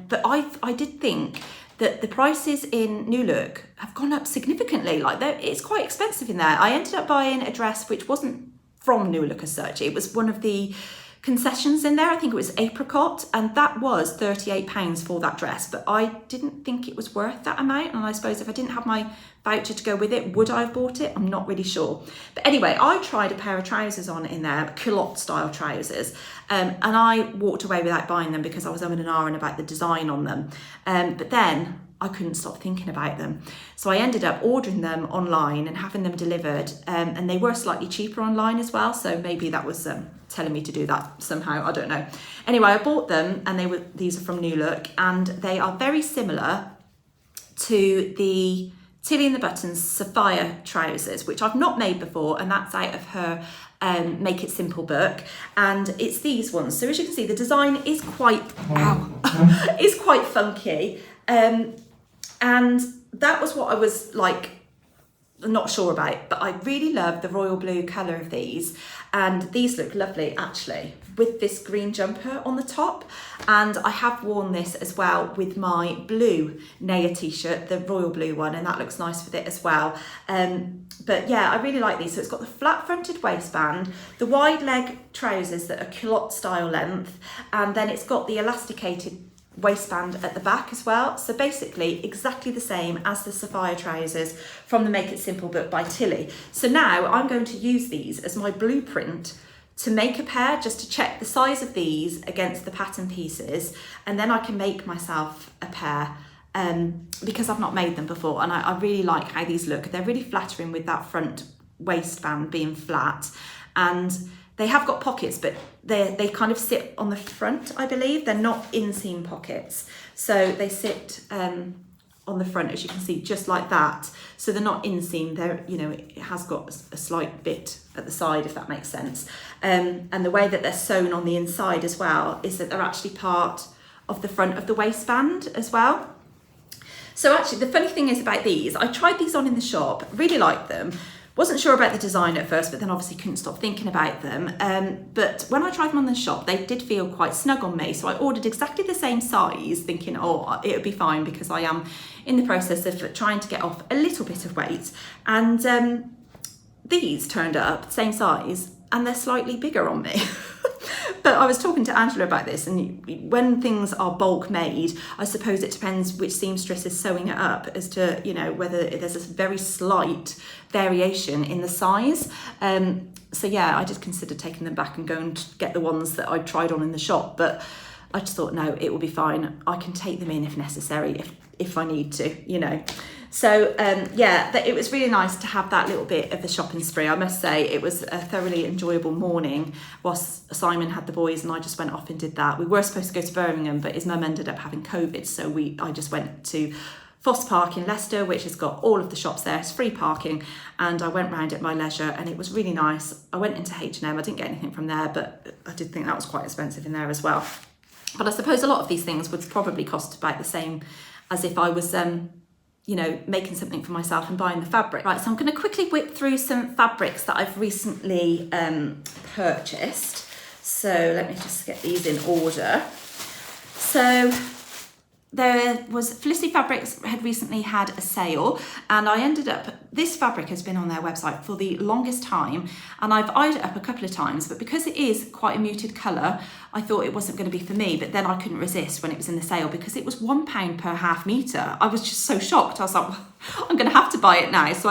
But I did think that the prices in New Look have gone up significantly. Like, it's quite expensive in there. I ended up buying a dress which wasn't from New Look as such. It was one of the concessions in there. I think it was apricot, and that was £38 for that dress, but I didn't think it was worth that amount. And I suppose if I didn't have my voucher to go with it, would I have bought it? I'm not really sure. But anyway, I tried a pair of trousers on in there, culotte style trousers, and I walked away without buying them because I was umming and ahhing about the design on them. But then I couldn't stop thinking about them. So I ended up ordering them online and having them delivered, and they were slightly cheaper online as well. So maybe that was telling me to do that somehow, I don't know. Anyway, I bought them, and these are from New Look, and they are very similar to the Tilly and the Buttons Sapphire trousers, which I've not made before, and that's out of her Make It Simple book, and it's these ones. So as you can see, the design is quite is quite funky. And that was what I was like not sure about, but I really love the royal blue colour of these, and these look lovely actually with this green jumper on the top. And I have worn this as well with my blue Naa T-shirt, the royal blue one, and that looks nice with it as well. But yeah, I really like these. So it's got the flat fronted waistband, the wide leg trousers that are culotte style length, and then it's got the elasticated waistband at the back as well. So basically exactly the same as the Sapphire trousers from the Make It Simple book by Tilly. So now I'm going to use these as my blueprint to make a pair, just to check the size of these against the pattern pieces, and then I can make myself a pair, because I've not made them before, and I really like how these look. They're really flattering with that front waistband being flat, and they have got pockets, but they kind of sit on the front, I believe. They're not inseam pockets. So they sit on the front, as you can see, just like that. So they're not inseam. They're, you know, it has got a slight bit at the side, if that makes sense. And the way that they're sewn on the inside as well is that they're actually part of the front of the waistband as well. So actually, the funny thing is about these, I tried these on in the shop, really liked them. Wasn't sure about the design at first, but then obviously couldn't stop thinking about them. But when I tried them on the shop, they did feel quite snug on me. So I ordered exactly the same size, thinking, oh, it'll be fine, because I am in the process of trying to get off a little bit of weight. And these turned up, same size, and they're slightly bigger on me. But I was talking to Angela about this, and when things are bulk made, I suppose it depends which seamstress is sewing it up as to, you know, whether there's a very slight variation in the size. So yeah, I just considered taking them back and going to get the ones that I tried on in the shop, but I just thought, no, it will be fine. I can take them in if necessary, if I need to, you know. So yeah, it was really nice to have that little bit of a shopping spree. I must say it was a thoroughly enjoyable morning whilst Simon had the boys and I just went off and did that. We were supposed to go to Birmingham, but his mum ended up having COVID, so I just went to Foss Park in Leicester, which has got all of the shops there. It's free parking, and I went round at my leisure, and it was really nice. I went into H&M. I didn't get anything from there, but I did think that was quite expensive in there as well. But I suppose a lot of these things would probably cost about the same as if I was you know, making something for myself and buying the fabric. Right, so I'm going to quickly whip through some fabrics that I've recently purchased. So let me just get these in order. So there was Felicity Fabrics had recently had a sale, and I ended up, this fabric has been on their website for the longest time, and I've eyed it up a couple of times, but because it is quite a muted colour, I thought it wasn't going to be for me, but then I couldn't resist when it was in the sale because it was £1 per half metre. I was just so shocked. I was like, well, I'm going to have to buy it now. So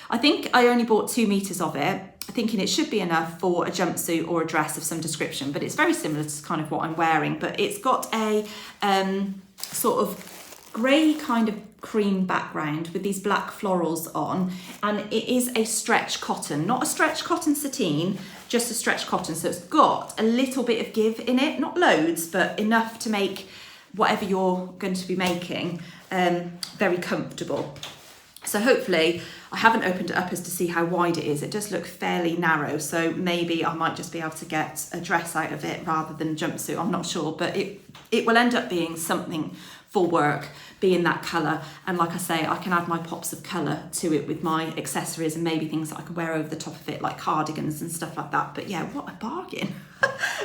I think I only bought 2 metres of it, thinking it should be enough for a jumpsuit or a dress of some description, but it's very similar to kind of what I'm wearing, but it's got a sort of grey kind of cream background with these black florals on, and it is a stretch cotton, not a stretch cotton sateen, just a stretch cotton. So it's got a little bit of give in it, not loads, but enough to make whatever you're going to be making very comfortable. So hopefully, I haven't opened it up as to see how wide it is. It does look fairly narrow, so maybe I might just be able to get a dress out of it rather than a jumpsuit, I'm not sure, but it will end up being something for work, being that colour. And like I say, I can add my pops of colour to it with my accessories and maybe things that I can wear over the top of it, like cardigans and stuff like that. But yeah, what a bargain.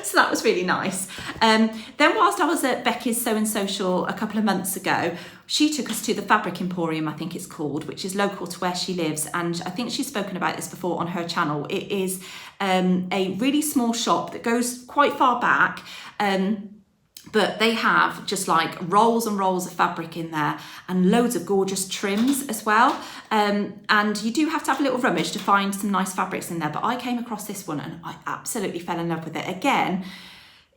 So that was really nice. Then whilst I was at Becky's Sewcial a couple of months ago, she took us to the Fabric Emporium, I think it's called, which is local to where she lives. And I think she's spoken about this before on her channel. It is a really small shop that goes quite far back. But they have just like rolls and rolls of fabric in there and loads of gorgeous trims as well. And you do have to have a little rummage to find some nice fabrics in there. But I came across this one and I absolutely fell in love with it. Again,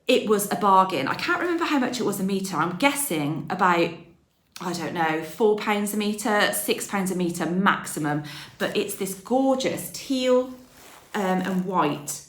it was a bargain. I can't remember how much it was a metre. I'm guessing about, I don't know, £4 a metre, £6 a metre maximum. But it's this gorgeous teal and white.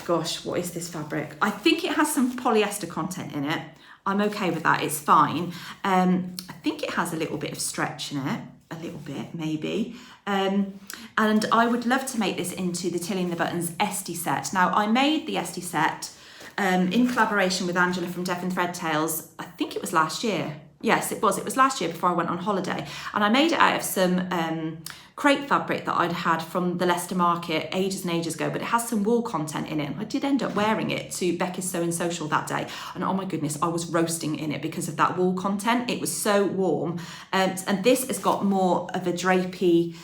Gosh, what is this fabric? I think it has some polyester content in it. I'm okay with that, it's fine. I think it has a little bit of stretch in it, a little bit maybe. And I would love to make this into the Tilly and the Buttons Esty set. Now, I made the Esty set in collaboration with Angela from Devon Thread Tales, I think it was last year. Yes, it was last year before I went on holiday. And I made it out of some crepe fabric that I'd had from the Leicester market ages and ages ago, but it has some wool content in it. And I did end up wearing it to Becky's Sewcial that day. And oh my goodness, I was roasting in it because of that wool content. It was so warm. And this has got more of a drapey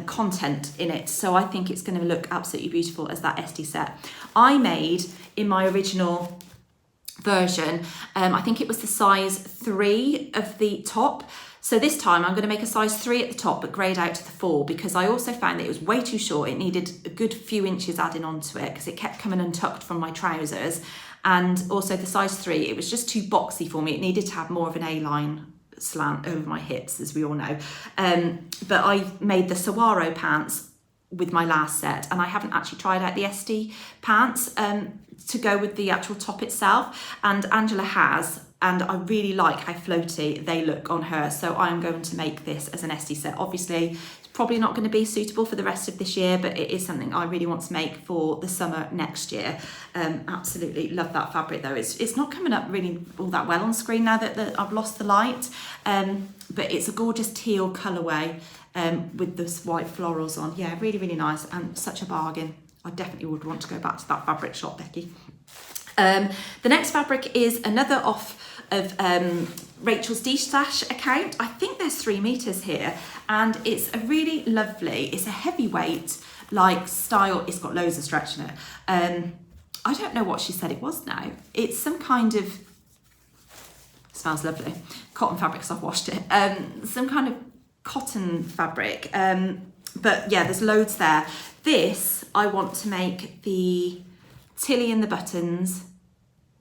content in it. So I think it's going to look absolutely beautiful as that Esty set. I made in my original version, I think it was the size 3 of the top. So this time I'm going to make a size 3 at the top but grade out to the 4 because I also found that it was way too short. It needed a good few inches adding onto it because it kept coming untucked from my trousers. And also the size 3, it was just too boxy for me. It needed to have more of an A-line slant over my hips, as we all know. But I made the Saguaro pants with my last set, and I haven't actually tried out the Esty pants to go with the actual top itself, and Angela has, and I really like how floaty they look on her, so I am going to make this as an Esty set. Obviously it's probably not going to be suitable for the rest of this year, but it is something I really want to make for the summer next year. Absolutely love that fabric though. It's not coming up really all that well on screen now that I've lost the light, but it's a gorgeous teal colourway with this white florals on. Yeah, really, really nice and such a bargain. I definitely would want to go back to that fabric shop, Becky. The next fabric is another off of Rachel's D-Stash account. I think there's 3 meters here, and it's a really lovely, it's a heavyweight like style. It's got loads of stretch in it. I don't know what she said it was now. It's some kind of, smells lovely, cotton fabric because I've washed it. Some kind of cotton fabric, but yeah, there's loads there. This, I want to make the Tilly and the Buttons.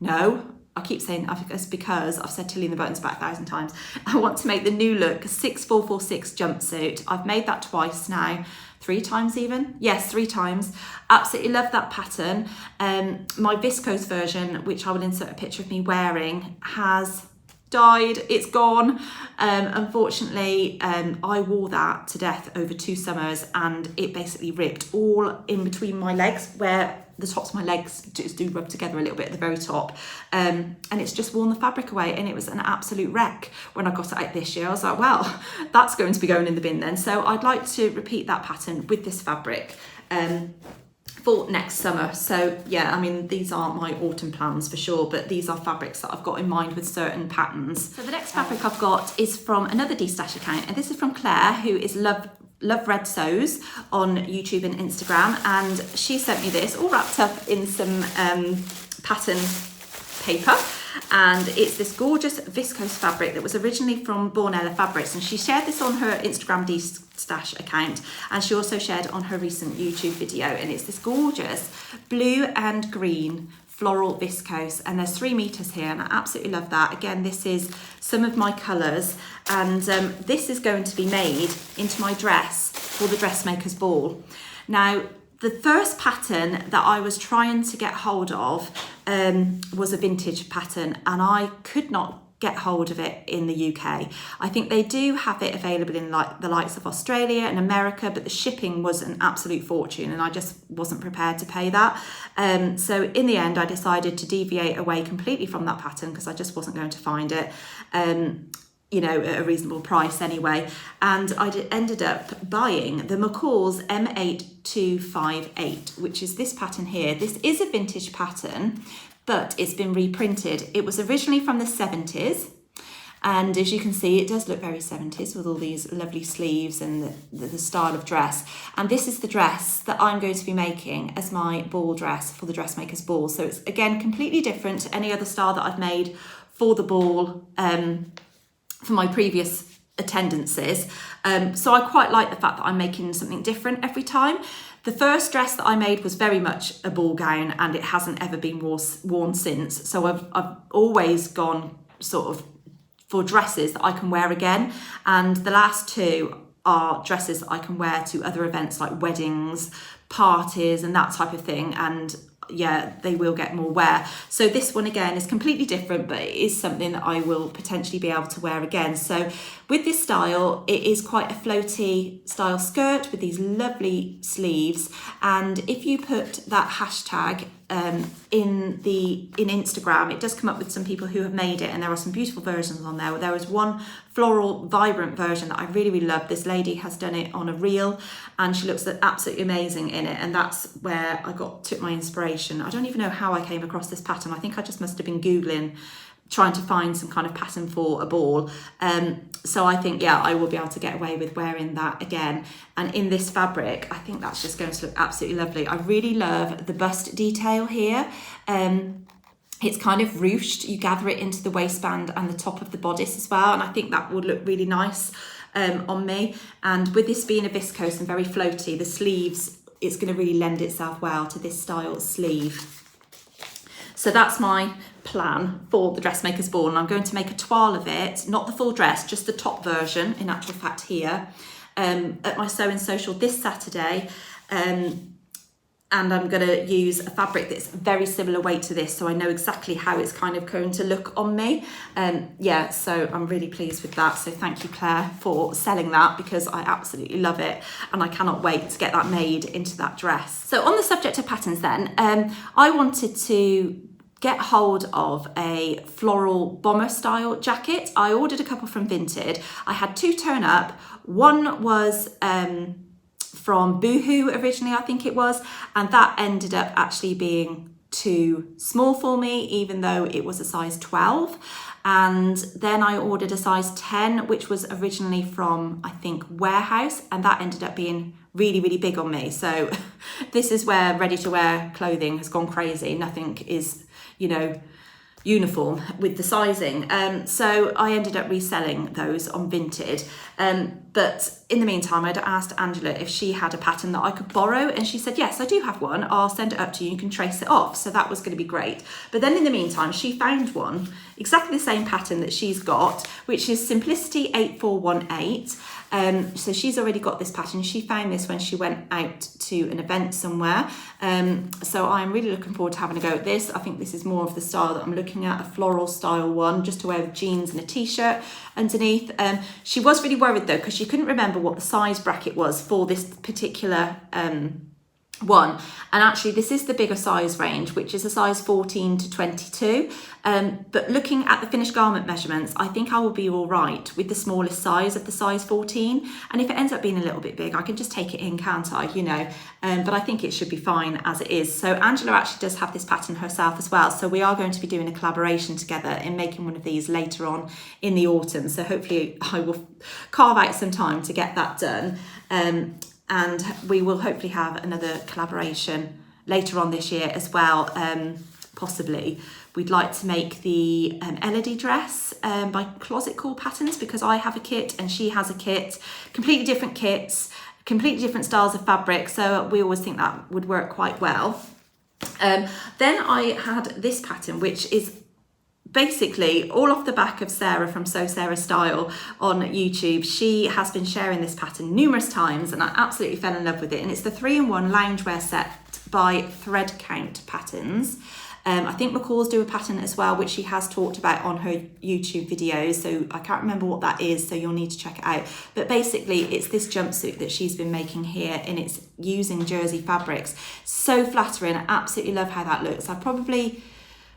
No, I keep saying it's because I've said Tilly and the Buttons about 1,000 times. I want to make the New Look 6446 jumpsuit. I've made that twice now, 3 times even. Yes, 3 times. Absolutely love that pattern. My viscose version, which I will insert a picture of me wearing, has died, it's gone. Unfortunately, I wore that to death over 2 summers, and it basically ripped all in between my legs, where the tops of my legs just do rub together a little bit at the very top, and it's just worn the fabric away, and it was an absolute wreck when I got it out this year. I was like, well, that's going to be going in the bin then. So I'd like to repeat that pattern with this fabric for next summer. So yeah, I mean, these aren't my autumn plans for sure, but these are fabrics that I've got in mind with certain patterns. So the next fabric I've got is from another D-Stash account, and this is from Claire, who is Love Red Sews on YouTube and Instagram, and she sent me this all wrapped up in some pattern paper, and it's this gorgeous viscose fabric that was originally from Bornella Fabrics, and she shared this on her Instagram D-Stash account, and she also shared on her recent YouTube video, and it's this gorgeous blue and green floral viscose, and there's 3 meters here, and I absolutely love that. Again, this is some of my colors, and this is going to be made into my dress for the Dressmakers ball. Now, the first pattern that I was trying to get hold of was a vintage pattern, and I could not get hold of it in the UK. I think they do have it available in like the likes of Australia and America, but the shipping was an absolute fortune, and I just wasn't prepared to pay that. So in the end, I decided to deviate away completely from that pattern because I just wasn't going to find it, you know, at a reasonable price anyway. And I ended up buying the McCall's M8258, which is this pattern here. This is a vintage pattern, but it's been reprinted. It was originally from the 70s, and as you can see, it does look very 70s with all these lovely sleeves and the style of dress. And this is the dress that I'm going to be making as my ball dress for the Dressmakers ball. So it's, again, completely different to any other style that I've made for the ball for my previous attendances. So I quite like the fact that I'm making something different every time. The first dress that I made was very much a ball gown, and it hasn't ever been worn since. So I've always gone sort of for dresses that I can wear again. And the last 2 are dresses that I can wear to other events like weddings, parties, and that type of thing. And yeah, they will get more wear. So this one again is completely different, but it is something that I will potentially be able to wear again. So with this style, it is quite a floaty style skirt with these lovely sleeves. And if you put that hashtag in Instagram, it does come up with some people who have made it, and there are some beautiful versions on there. There was one floral vibrant version that I really, really love. This lady has done it on a reel, and she looks absolutely amazing in it, and that's where I took my inspiration. I don't even know how I came across this pattern. I think I just must have been Googling, trying to find some kind of pattern for a ball. So I think, yeah, I will be able to get away with wearing that again. And in this fabric, I think that's just going to look absolutely lovely. I really love the bust detail here. It's kind of ruched. You gather it into the waistband and the top of the bodice as well. And I think that would look really nice on me. And with this being a viscose and very floaty, the sleeves, it's going to really lend itself well to this style sleeve. So that's my plan for the Dressmakers ball, and I'm going to make a toile of it, not the full dress, just the top version, in actual fact here, at my Sewcial this Saturday. And I'm going to use a fabric that's very similar weight to this, so I know exactly how it's kind of going to look on me. Yeah, so I'm really pleased with that. So thank you, Claire, for selling that, because I absolutely love it, and I cannot wait to get that made into that dress. So on the subject of patterns then, I wanted to get hold of a floral bomber style jacket. I ordered a couple from Vinted. I had 2 turn up. One was from Boohoo originally, I think it was, and that ended up actually being too small for me, even though it was a size 12. And then I ordered a size 10, which was originally from, I think, Warehouse, and that ended up being really, really big on me. So this is where ready to wear clothing has gone crazy. Nothing is, you know, uniform with the sizing. So I ended up reselling those on Vinted. But in the meantime, I'd asked Angela if she had a pattern that I could borrow, and she said, yes, I do have one. I'll send it up to you. You can trace it off. So that was going to be great. But then in the meantime, she found one, exactly the same pattern that she's got, which is Simplicity 8418. So she's already got this pattern. She found this when she went out to an event somewhere. So I'm really looking forward to having a go at this. I think this is more of the style that I'm looking at, a floral style one, just to wear with jeans and a t-shirt underneath. She was really worried though, because she couldn't remember what the size bracket was for this particular one, and actually this is the bigger size range, which is a size 14 to 22, but looking at the finished garment measurements, I think I will be all right with the smallest size of the size 14, and if it ends up being a little bit big, I can just take it in, can't I, you know, but I think it should be fine as it is. So Angela actually does have this pattern herself as well, so we are going to be doing a collaboration together in making one of these later on in the autumn, so hopefully I will carve out some time to get that done. And we will hopefully have another collaboration later on this year as well, possibly. We'd like to make the Elodie dress by Closet Cool Patterns, because I have a kit and she has a kit, completely different kits, completely different styles of fabric, so we always think that would work quite well. Then I had this pattern, which is basically all off the back of Sarah from Sewcial on YouTube. She has been sharing this pattern numerous times and I absolutely fell in love with it, and it's the 3-in-1 loungewear set by Thread Count Patterns. I think McCall's do a pattern as well, which she has talked about on her YouTube videos, so I can't remember what that is, so you'll need to check it out. But basically it's this jumpsuit that she's been making here, and it's using jersey fabrics. So flattering, I absolutely love how that looks. I probably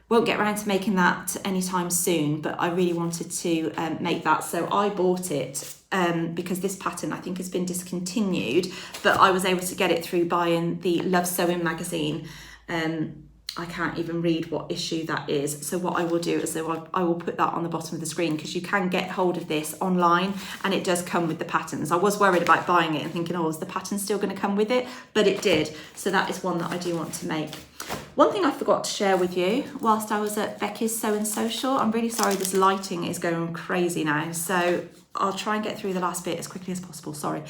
won't get around to making that anytime soon, but I really wanted to make that, so I bought it because this pattern I think has been discontinued, but I was able to get it through buying the Love Sewing magazine. I can't even read what issue that is, so what I will do is I will put that on the bottom of the screen, because you can get hold of this online and it does come with the patterns. I was worried about buying it and thinking, oh, is the pattern still going to come with it? But it did, so that is one that I do want to make. One thing I forgot to share with you whilst I was at Becky's Sewcial, I'm really sorry this lighting is going crazy now, so I'll try and get through the last bit as quickly as possible, sorry.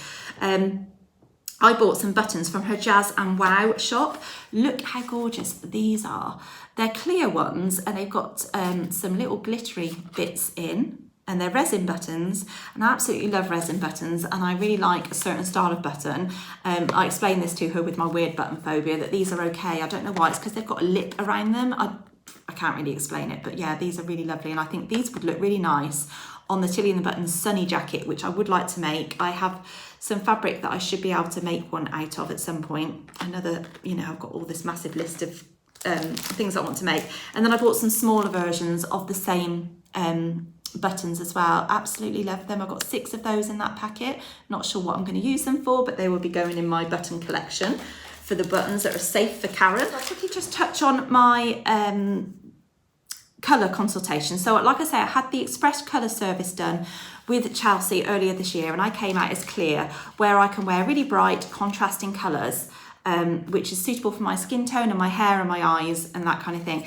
I bought some buttons from her Jazz and Wow shop. Look how gorgeous these are. They're clear ones and they've got some little glittery bits in, and they're resin buttons, and I absolutely love resin buttons, and I really like a certain style of button. I explained this to her with my weird button phobia, that these are okay. I don't know why, it's because they've got a lip around them. I can't really explain it, but yeah, these are really lovely, and I think these would look really nice on the Tilly and the Buttons sunny jacket, which I would like to make. I have some fabric that I should be able to make one out of at some point. Another, you know, I've got all this massive list of things I want to make. And then I bought some smaller versions of the same buttons as well. Absolutely love them. I've got 6 of those in that packet. Not sure what I'm going to use them for, but they will be going in my button collection for the buttons that are safe for Karen. I'll quickly just touch on my colour consultation. So like I say, I had the express colour service done with Chelsie earlier this year, and I came out as clear, where I can wear really bright contrasting colours, which is suitable for my skin tone and my hair and my eyes and that kind of thing.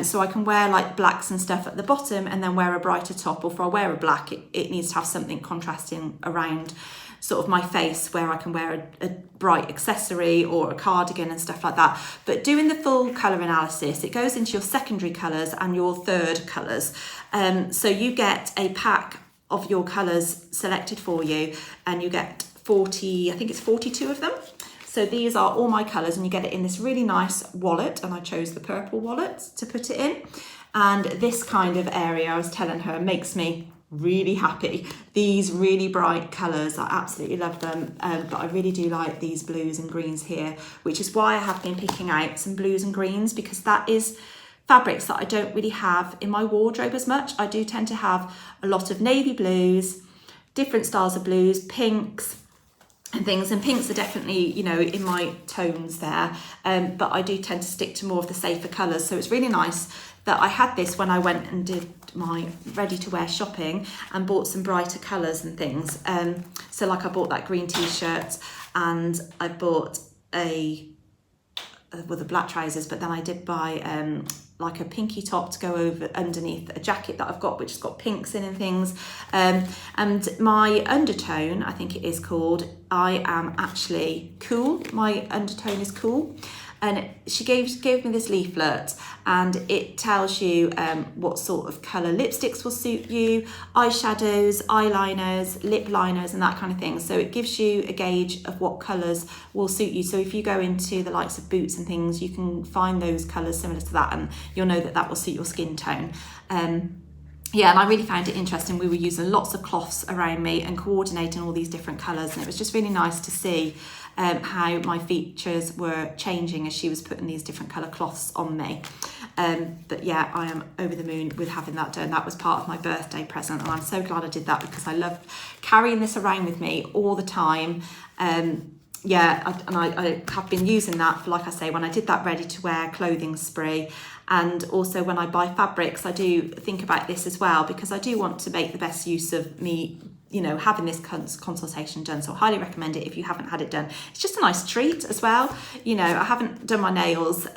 So I can wear like blacks and stuff at the bottom and then wear a brighter top, or if I wear a black, it needs to have something contrasting around sort of my face, where I can wear a bright accessory or a cardigan and stuff like that. But doing the full colour analysis, it goes into your secondary colours and your third colours. So you get a pack of your colours selected for you, and you get 40, I think it's 42 of them. So these are all my colours, and you get it in this really nice wallet, and I chose the purple wallet to put it in. And this kind of area, I was telling her, makes me really happy. These really bright colours, I absolutely love them, but I really do like these blues and greens here, which is why I have been picking out some blues and greens, because that is fabrics that I don't really have in my wardrobe as much. I do tend to have a lot of navy blues, different styles of blues, pinks and things, and pinks are definitely, you know, in my tones there, but I do tend to stick to more of the safer colours. So it's really nice that I had this when I went and did my ready to wear shopping and bought some brighter colours and things. So like I bought that green t-shirt, and I bought the black trousers, but then I did buy like a pinky top to go over underneath a jacket that I've got, which has got pinks in and things. And my undertone, I think it is called, I am actually cool. My undertone is cool. And she gave me this leaflet, and it tells you what sort of colour lipsticks will suit you, eyeshadows, eyeliners, lip liners, and that kind of thing. So it gives you a gauge of what colours will suit you. So if you go into the likes of Boots and things, you can find those colours similar to that, and you'll know that that will suit your skin tone. Yeah, and I really found it interesting. We were using lots of cloths around me and coordinating all these different colours, and it was just really nice to see how my features were changing as she was putting these different colour cloths on me. But yeah, I am over the moon with having that done. That was part of my birthday present, and I'm so glad I did that because I love carrying this around with me all the time. Yeah, I have been using that for, like I say, when I did that ready to wear clothing spree, and also when I buy fabrics, I do think about this as well, because I do want to make the best use of me, you know, having this consultation done. So I highly recommend it if you haven't had it done. It's just a nice treat as well. You know, I haven't done my nails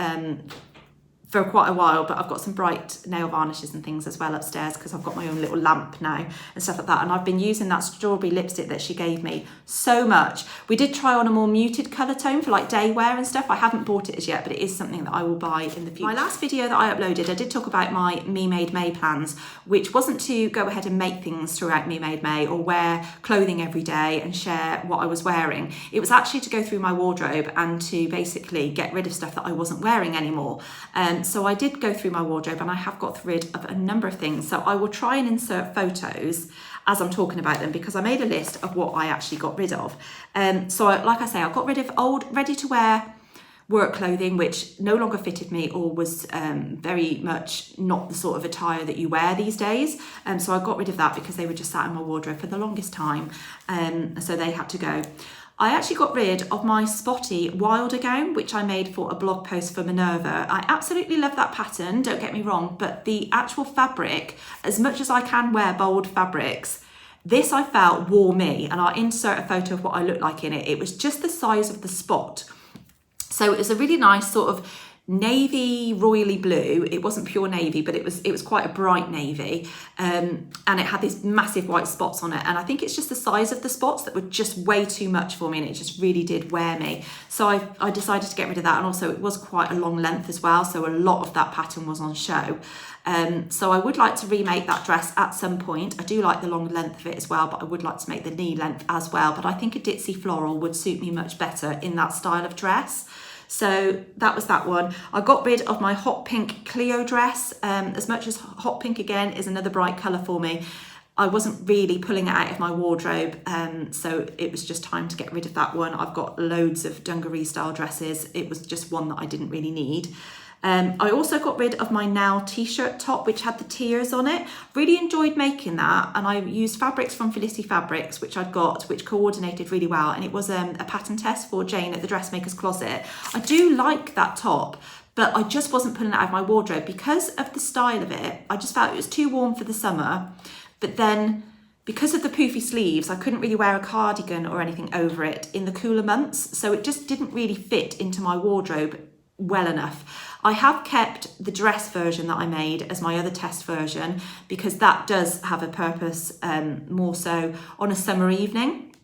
for quite a while, but I've got some bright nail varnishes and things as well upstairs because I've got my own little lamp now and stuff like that. And I've been using that strawberry lipstick that she gave me so much. We did try on a more muted colour tone for like day wear and stuff. I haven't bought it as yet, but it is something that I will buy in the future. My last video that I uploaded, I did talk about my Me Made May plans, which wasn't to go ahead and make things throughout Me Made May or wear clothing every day and share what I was wearing. It was actually to go through my wardrobe and to basically get rid of stuff that I wasn't wearing anymore. So I did go through my wardrobe, and I have got rid of a number of things. So I will try and insert photos as I'm talking about them, because I made a list of what I actually got rid of. Like I say, I got rid of old ready-to-wear work clothing, which no longer fitted me or was very much not the sort of attire that you wear these days. So I got rid of that because they were just sat in my wardrobe for the longest time. So they had to go. I actually got rid of my spotty Wilder gown, which I made for a blog post for Minerva. I absolutely love that pattern, don't get me wrong, but the actual fabric, as much as I can wear bold fabrics, this I felt wore me, and I'll insert a photo of what I looked like in it. It was just the size of the spot. So it was a really nice sort of navy royally blue. It wasn't pure navy, but it was quite a bright navy, and it had these massive white spots on it, and I think it's just the size of the spots that were just way too much for me, and it just really did wear me. So I decided to get rid of that, and also it was quite a long length as well, so a lot of that pattern was on show. So I would like to remake that dress at some point. I do like the long length of it as well, but I would like to make the knee length as well. But I think a ditzy floral would suit me much better in that style of dress. So that was that one. I got rid of my hot pink Clio dress. As much as hot pink again is another bright colour for me, I wasn't really pulling it out of my wardrobe, so it was just time to get rid of that one. I've got loads of dungaree style dresses. It was just one that I didn't really need. I also got rid of my Naa T-shirt top, which had the tiers on it. Really enjoyed making that, and I used fabrics from Felicity fabrics, which I'd got, which coordinated really well, and it was a pattern test for Jane at the Dressmakers closet. I do like that top, but I just wasn't pulling it out of my wardrobe because of the style of it. I just felt it was too warm for the summer, but then because of the poofy sleeves, I couldn't really wear a cardigan or anything over it in the cooler months, so it just didn't really fit into my wardrobe well enough. I have kept the dress version that I made as my other test version because that does have a purpose, more so on a summer evening.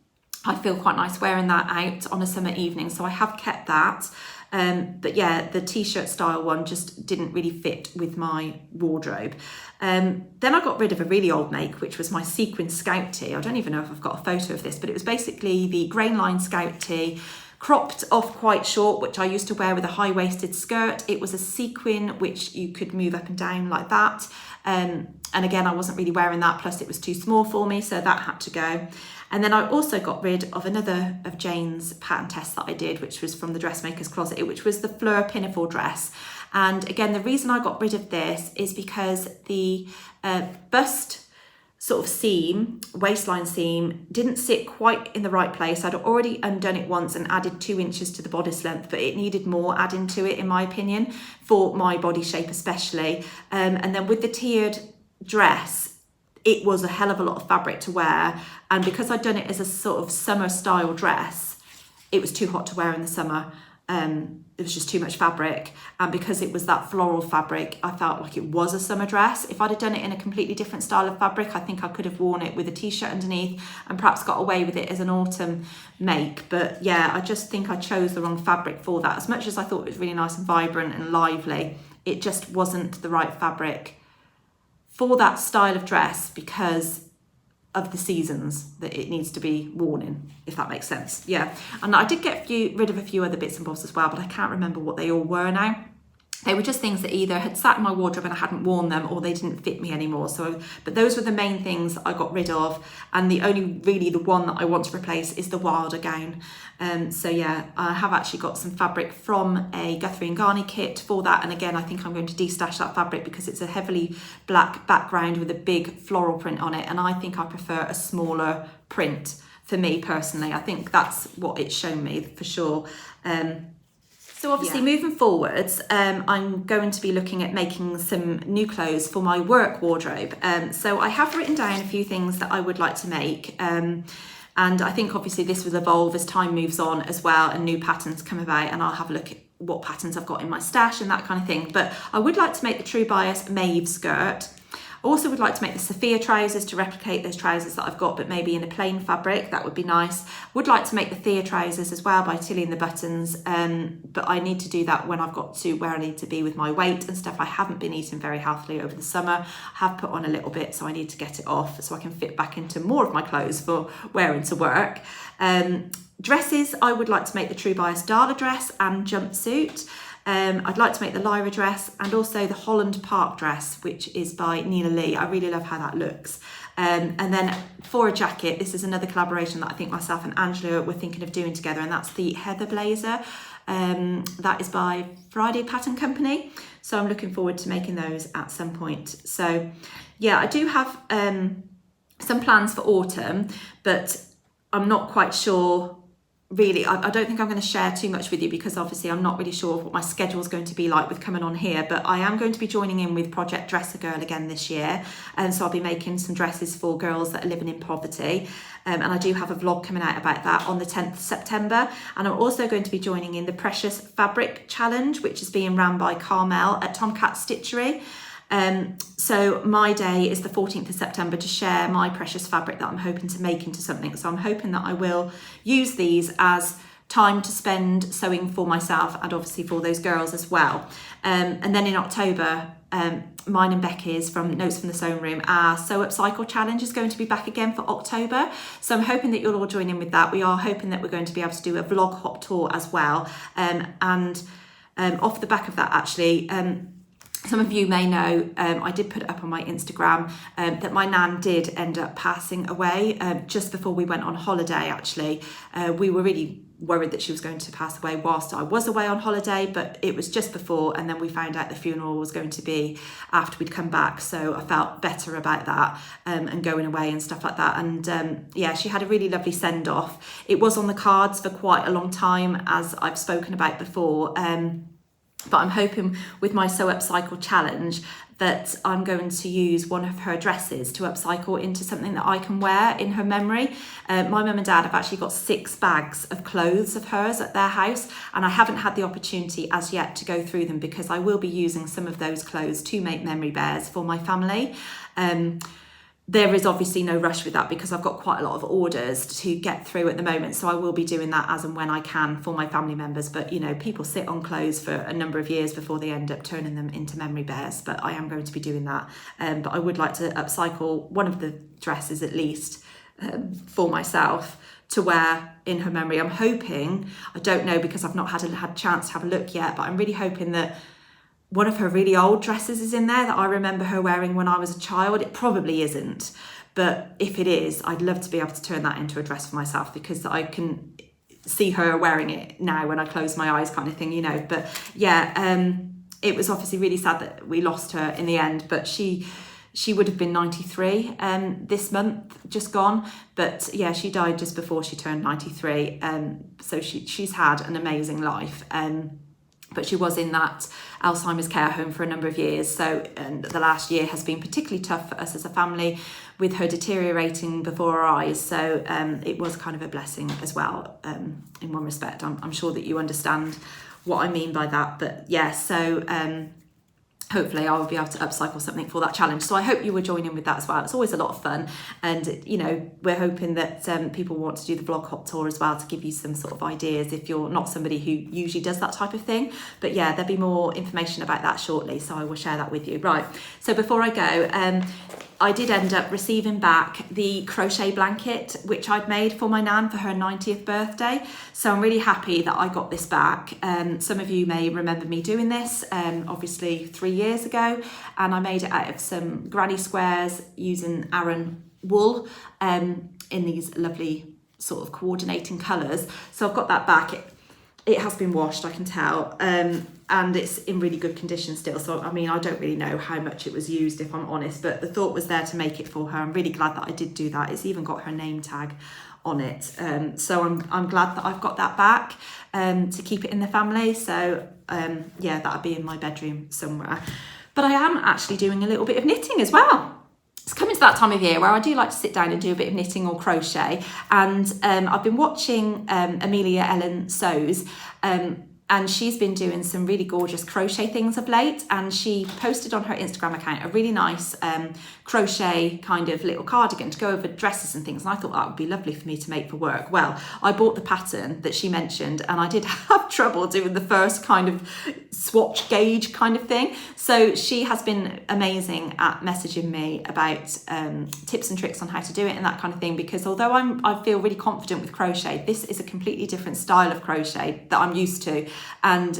I feel quite nice wearing that out on a summer evening, so I have kept that. But yeah, the t-shirt style one just didn't really fit with my wardrobe. Then I got rid of a really old make, which was my sequin scout tee. I don't even know if I've got a photo of this, but it was basically the grain line scout tee, cropped off quite short, which I used to wear with a high-waisted skirt. It was a sequin which you could move up and down like that. And again, I wasn't really wearing that, plus it was too small for me, so that had to go. And then I also got rid of another of Jane's pattern tests that I did, which was from the Dressmakers closet, which was the Fleur Pinafore dress. And again, the reason I got rid of this is because the bust sort of seam, waistline seam, didn't sit quite in the right place. I'd already undone it once and added 2 inches to the bodice length, but it needed more adding to it, in my opinion, for my body shape especially. And then with the tiered dress, it was a hell of a lot of fabric to wear. And because I'd done it as a sort of summer style dress, it was too hot to wear in the summer. it was just too much fabric, and because it was that floral fabric, I felt like it was a summer dress. If I'd have done it in a completely different style of fabric, I think I could have worn it with a t-shirt underneath and perhaps got away with it as an autumn make. But yeah, I just think I chose the wrong fabric for that. As much as I thought it was really nice and vibrant and lively, it just wasn't the right fabric for that style of dress because of the seasons that it needs to be worn in, if that makes sense. Yeah, and I did get rid of a few other bits and bobs as well, but I can't remember what they all were now. They were just things that either had sat in my wardrobe and I hadn't worn them, or they didn't fit me anymore. So, but those were the main things I got rid of. And the one that I want to replace is the Wilder gown. So yeah, I have actually got some fabric from a Guthrie and Garney kit for that. And again, I think I'm going to destash that fabric because it's a heavily black background with a big floral print on it. And I think I prefer a smaller print for me personally. I think that's what it's shown me for sure. So obviously moving forwards, I'm going to be looking at making some new clothes for my work wardrobe. So I have written down a few things that I would like to make. And I think obviously this will evolve as time moves on as well and new patterns come about, and I'll have a look at what patterns I've got in my stash and that kind of thing. But I would like to make the True Bias Maeve skirt. I also would like to make the Sophia trousers to replicate those trousers that I've got, but maybe in a plain fabric. That would be nice. Would like to make the Thea trousers as well by tilling the buttons, but I need to do that when I've got to where I need to be with my weight and stuff. I haven't been eating very healthily over the summer. I have put on a little bit, so I need to get it off so I can fit back into more of my clothes for wearing to work. Dresses, I would like to make the True Bias Darla dress and jumpsuit. I'd like to make the Lyra dress and also the Holland Park dress, which is by Nina Lee. I really love how that looks. And then for a jacket, this is another collaboration that I think myself and Angela were thinking of doing together, and that's the Heather blazer. That is by Friday Pattern Company. So I'm looking forward to making those at some point. So yeah, I do have some plans for autumn, but I'm not quite sure. Really, I don't think I'm going to share too much with you because obviously I'm not really sure what my schedule is going to be like with coming on here, but I am going to be joining in with Project Dress a Girl again this year, and so I'll be making some dresses for girls that are living in poverty, and I do have a vlog coming out about that on the 10th of September, and I'm also going to be joining in the Precious Fabric Challenge, which is being run by Carmel at Tomcat Stitchery. So my day is the 14th of September to share my precious fabric that I'm hoping to make into something. So I'm hoping that I will use these as time to spend sewing for myself and obviously for those girls as well. And then in October, mine and Becky's from Notes from the Sewing Room, our Sew Upcycle Challenge is going to be back again for October. So I'm hoping that you'll all join in with that. We are hoping that we're going to be able to do a vlog hop tour as well. And off the back of that, actually, some of you may know, I did put it up on my Instagram, that my nan did end up passing away just before we went on holiday, actually. We were really worried that she was going to pass away whilst I was away on holiday, but it was just before, and then we found out the funeral was going to be after we'd come back, so I felt better about that, and going away and stuff like that. And yeah, she had a really lovely send-off. It was on the cards for quite a long time, as I've spoken about before, but I'm hoping with my Sew Upcycle Challenge that I'm going to use one of her dresses to upcycle into something that I can wear in her memory. My mum and dad have actually got 6 bags of clothes of hers at their house, and I haven't had the opportunity as yet to go through them because I will be using some of those clothes to make memory bears for my family. There is obviously no rush with that because I've got quite a lot of orders to get through at the moment. So I will be doing that as and when I can for my family members. But, you know, people sit on clothes for a number of years before they end up turning them into memory bears. But I am going to be doing that. But I would like to upcycle one of the dresses at least for myself to wear in her memory. I'm hoping, I don't know because I've not had a chance to have a look yet, but I'm really hoping that one of her really old dresses is in there that I remember her wearing when I was a child. It probably isn't, but if it is, I'd love to be able to turn that into a dress for myself because I can see her wearing it now when I close my eyes kind of thing, you know. But yeah, it was obviously really sad that we lost her in the end, but she would have been 93 this month, just gone. But yeah, she died just before she turned 93. So she's had an amazing life. but she was in that Alzheimer's care home for a number of years. So, and the last year has been particularly tough for us as a family with her deteriorating before our eyes. So it was kind of a blessing as well, in one respect. I'm sure that you understand what I mean by that. But yeah, so hopefully I will be able to upcycle something for that challenge. So I hope you will join in with that as well. It's always a lot of fun. And, you know, we're hoping that people want to do the vlog hop tour as well to give you some sort of ideas if you're not somebody who usually does that type of thing. But yeah, there'll be more information about that shortly. So I will share that with you. Right. So before I go, I did end up receiving back the crochet blanket, which I'd made for my nan for her 90th birthday. So I'm really happy that I got this back. Some of you may remember me doing this, obviously 3 years ago, and I made it out of some granny squares using Aran wool in these lovely sort of coordinating colours. So I've got that back. It has been washed, I can tell, and it's in really good condition still. So, I mean, I don't really know how much it was used, if I'm honest, but the thought was there to make it for her. I'm really glad that I did do that. It's even got her name tag on it. So I'm glad that I've got that back to keep it in the family. So, yeah, that'll be in my bedroom somewhere. But I am actually doing a little bit of knitting as well. It's coming to that time of year where I do like to sit down and do a bit of knitting or crochet, and I've been watching Amelia Ellen Sews, and she's been doing some really gorgeous crochet things of late, and she posted on her Instagram account a really nice crochet kind of little cardigan to go over dresses and things, and I thought that would be lovely for me to make for work. Well, I bought the pattern that she mentioned, and I did have trouble doing the first kind of swatch gauge kind of thing. So she has been amazing at messaging me about tips and tricks on how to do it and that kind of thing, because although I feel really confident with crochet, this is a completely different style of crochet that I'm used to, and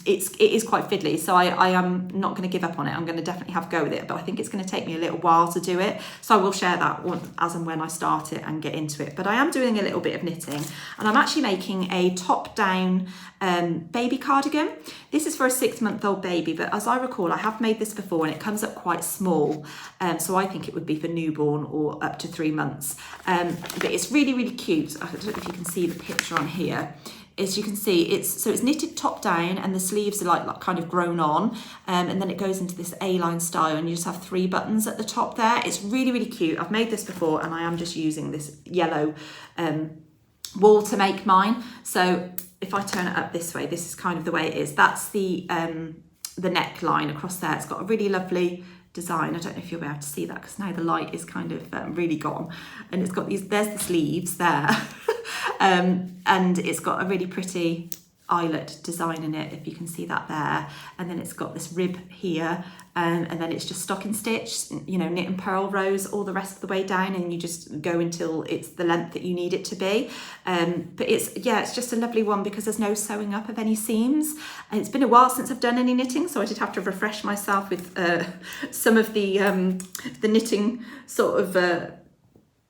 it is quite fiddly. So I am not going to give up on it. I'm going to definitely have a go with it, but I think it's going to take me a little while to do it. So I will share that one as and when I start it and get into it. But I am doing a little bit of knitting, and I'm actually making a top-down baby cardigan. This is for a 6-month-old baby, but as I recall, I have made this before and it comes up quite small. So I think it would be for newborn or up to 3 months. But it's really, really cute. I don't know if you can see the picture on here. As you can see, it's knitted top down, and the sleeves are like kind of grown on, and then it goes into this A-line style, and you just have 3 buttons at the top there. It's really, really cute. I've made this before, and I am just using this yellow wool to make mine. So if I turn it up this way, this is kind of the way it is. That's the neckline across there. It's got a really lovely design. I don't know if you'll be able to see that because now the light is kind of really gone, and it's got these, there's the sleeves there. And it's got a really pretty eyelet design in it, if you can see that there, and then it's got this rib here, and then it's just stocking stitch, you know, knit and purl rows all the rest of the way down, and you just go until it's the length that you need it to be. But it's just a lovely one because there's no sewing up of any seams, and it's been a while since I've done any knitting, so I did have to refresh myself with some of the knitting sort of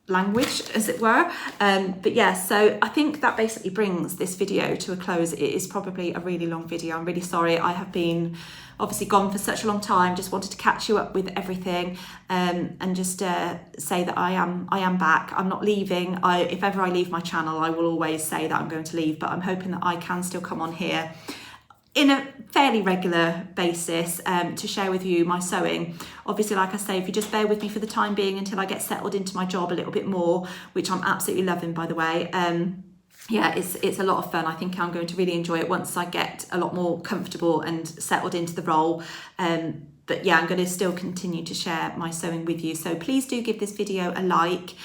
language, as it were. But yeah, so I think that basically brings this video to a close. It is probably a really long video. I'm really sorry. I have been obviously gone for such a long time. Just wanted to catch you up with everything, and just say that I am back. I'm not leaving. If ever I leave my channel, I will always say that I'm going to leave, but I'm hoping that I can still come on here in a fairly regular basis to share with you my sewing. Obviously, like I say, if you just bear with me for the time being until I get settled into my job a little bit more, which I'm absolutely loving, by the way. Yeah, it's a lot of fun. I think I'm going to really enjoy it once I get a lot more comfortable and settled into the role. But yeah, I'm going to still continue to share my sewing with you. So please do give this video a like.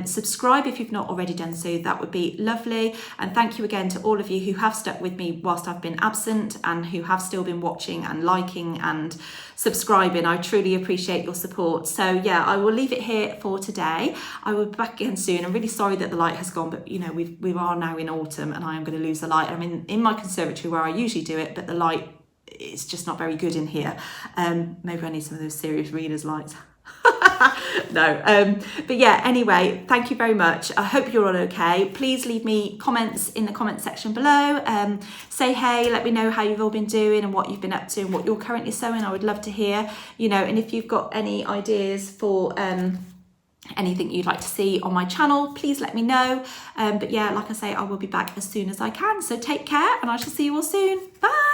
Subscribe if you've not already done so. That would be lovely. And thank you again to all of you who have stuck with me whilst I've been absent and who have still been watching and liking and subscribing. I truly appreciate your support. So yeah, I will leave it here for today. I will be back again soon. I'm really sorry that the light has gone, but you know, we are now in autumn and I am going to lose the light. I'm in my conservatory where I usually do it, but the light, it's just not very good in here. Maybe I need some of those serious readers lights. No, but yeah, anyway, thank you very much. I hope you're all okay. Please leave me comments in the comment section below. Say hey, let me know how you've all been doing and what you've been up to and what you're currently sewing. I would love to hear, you know, and if you've got any ideas for anything you'd like to see on my channel, please let me know. But yeah, like I say, I will be back as soon as I can. So take care and I shall see you all soon. Bye.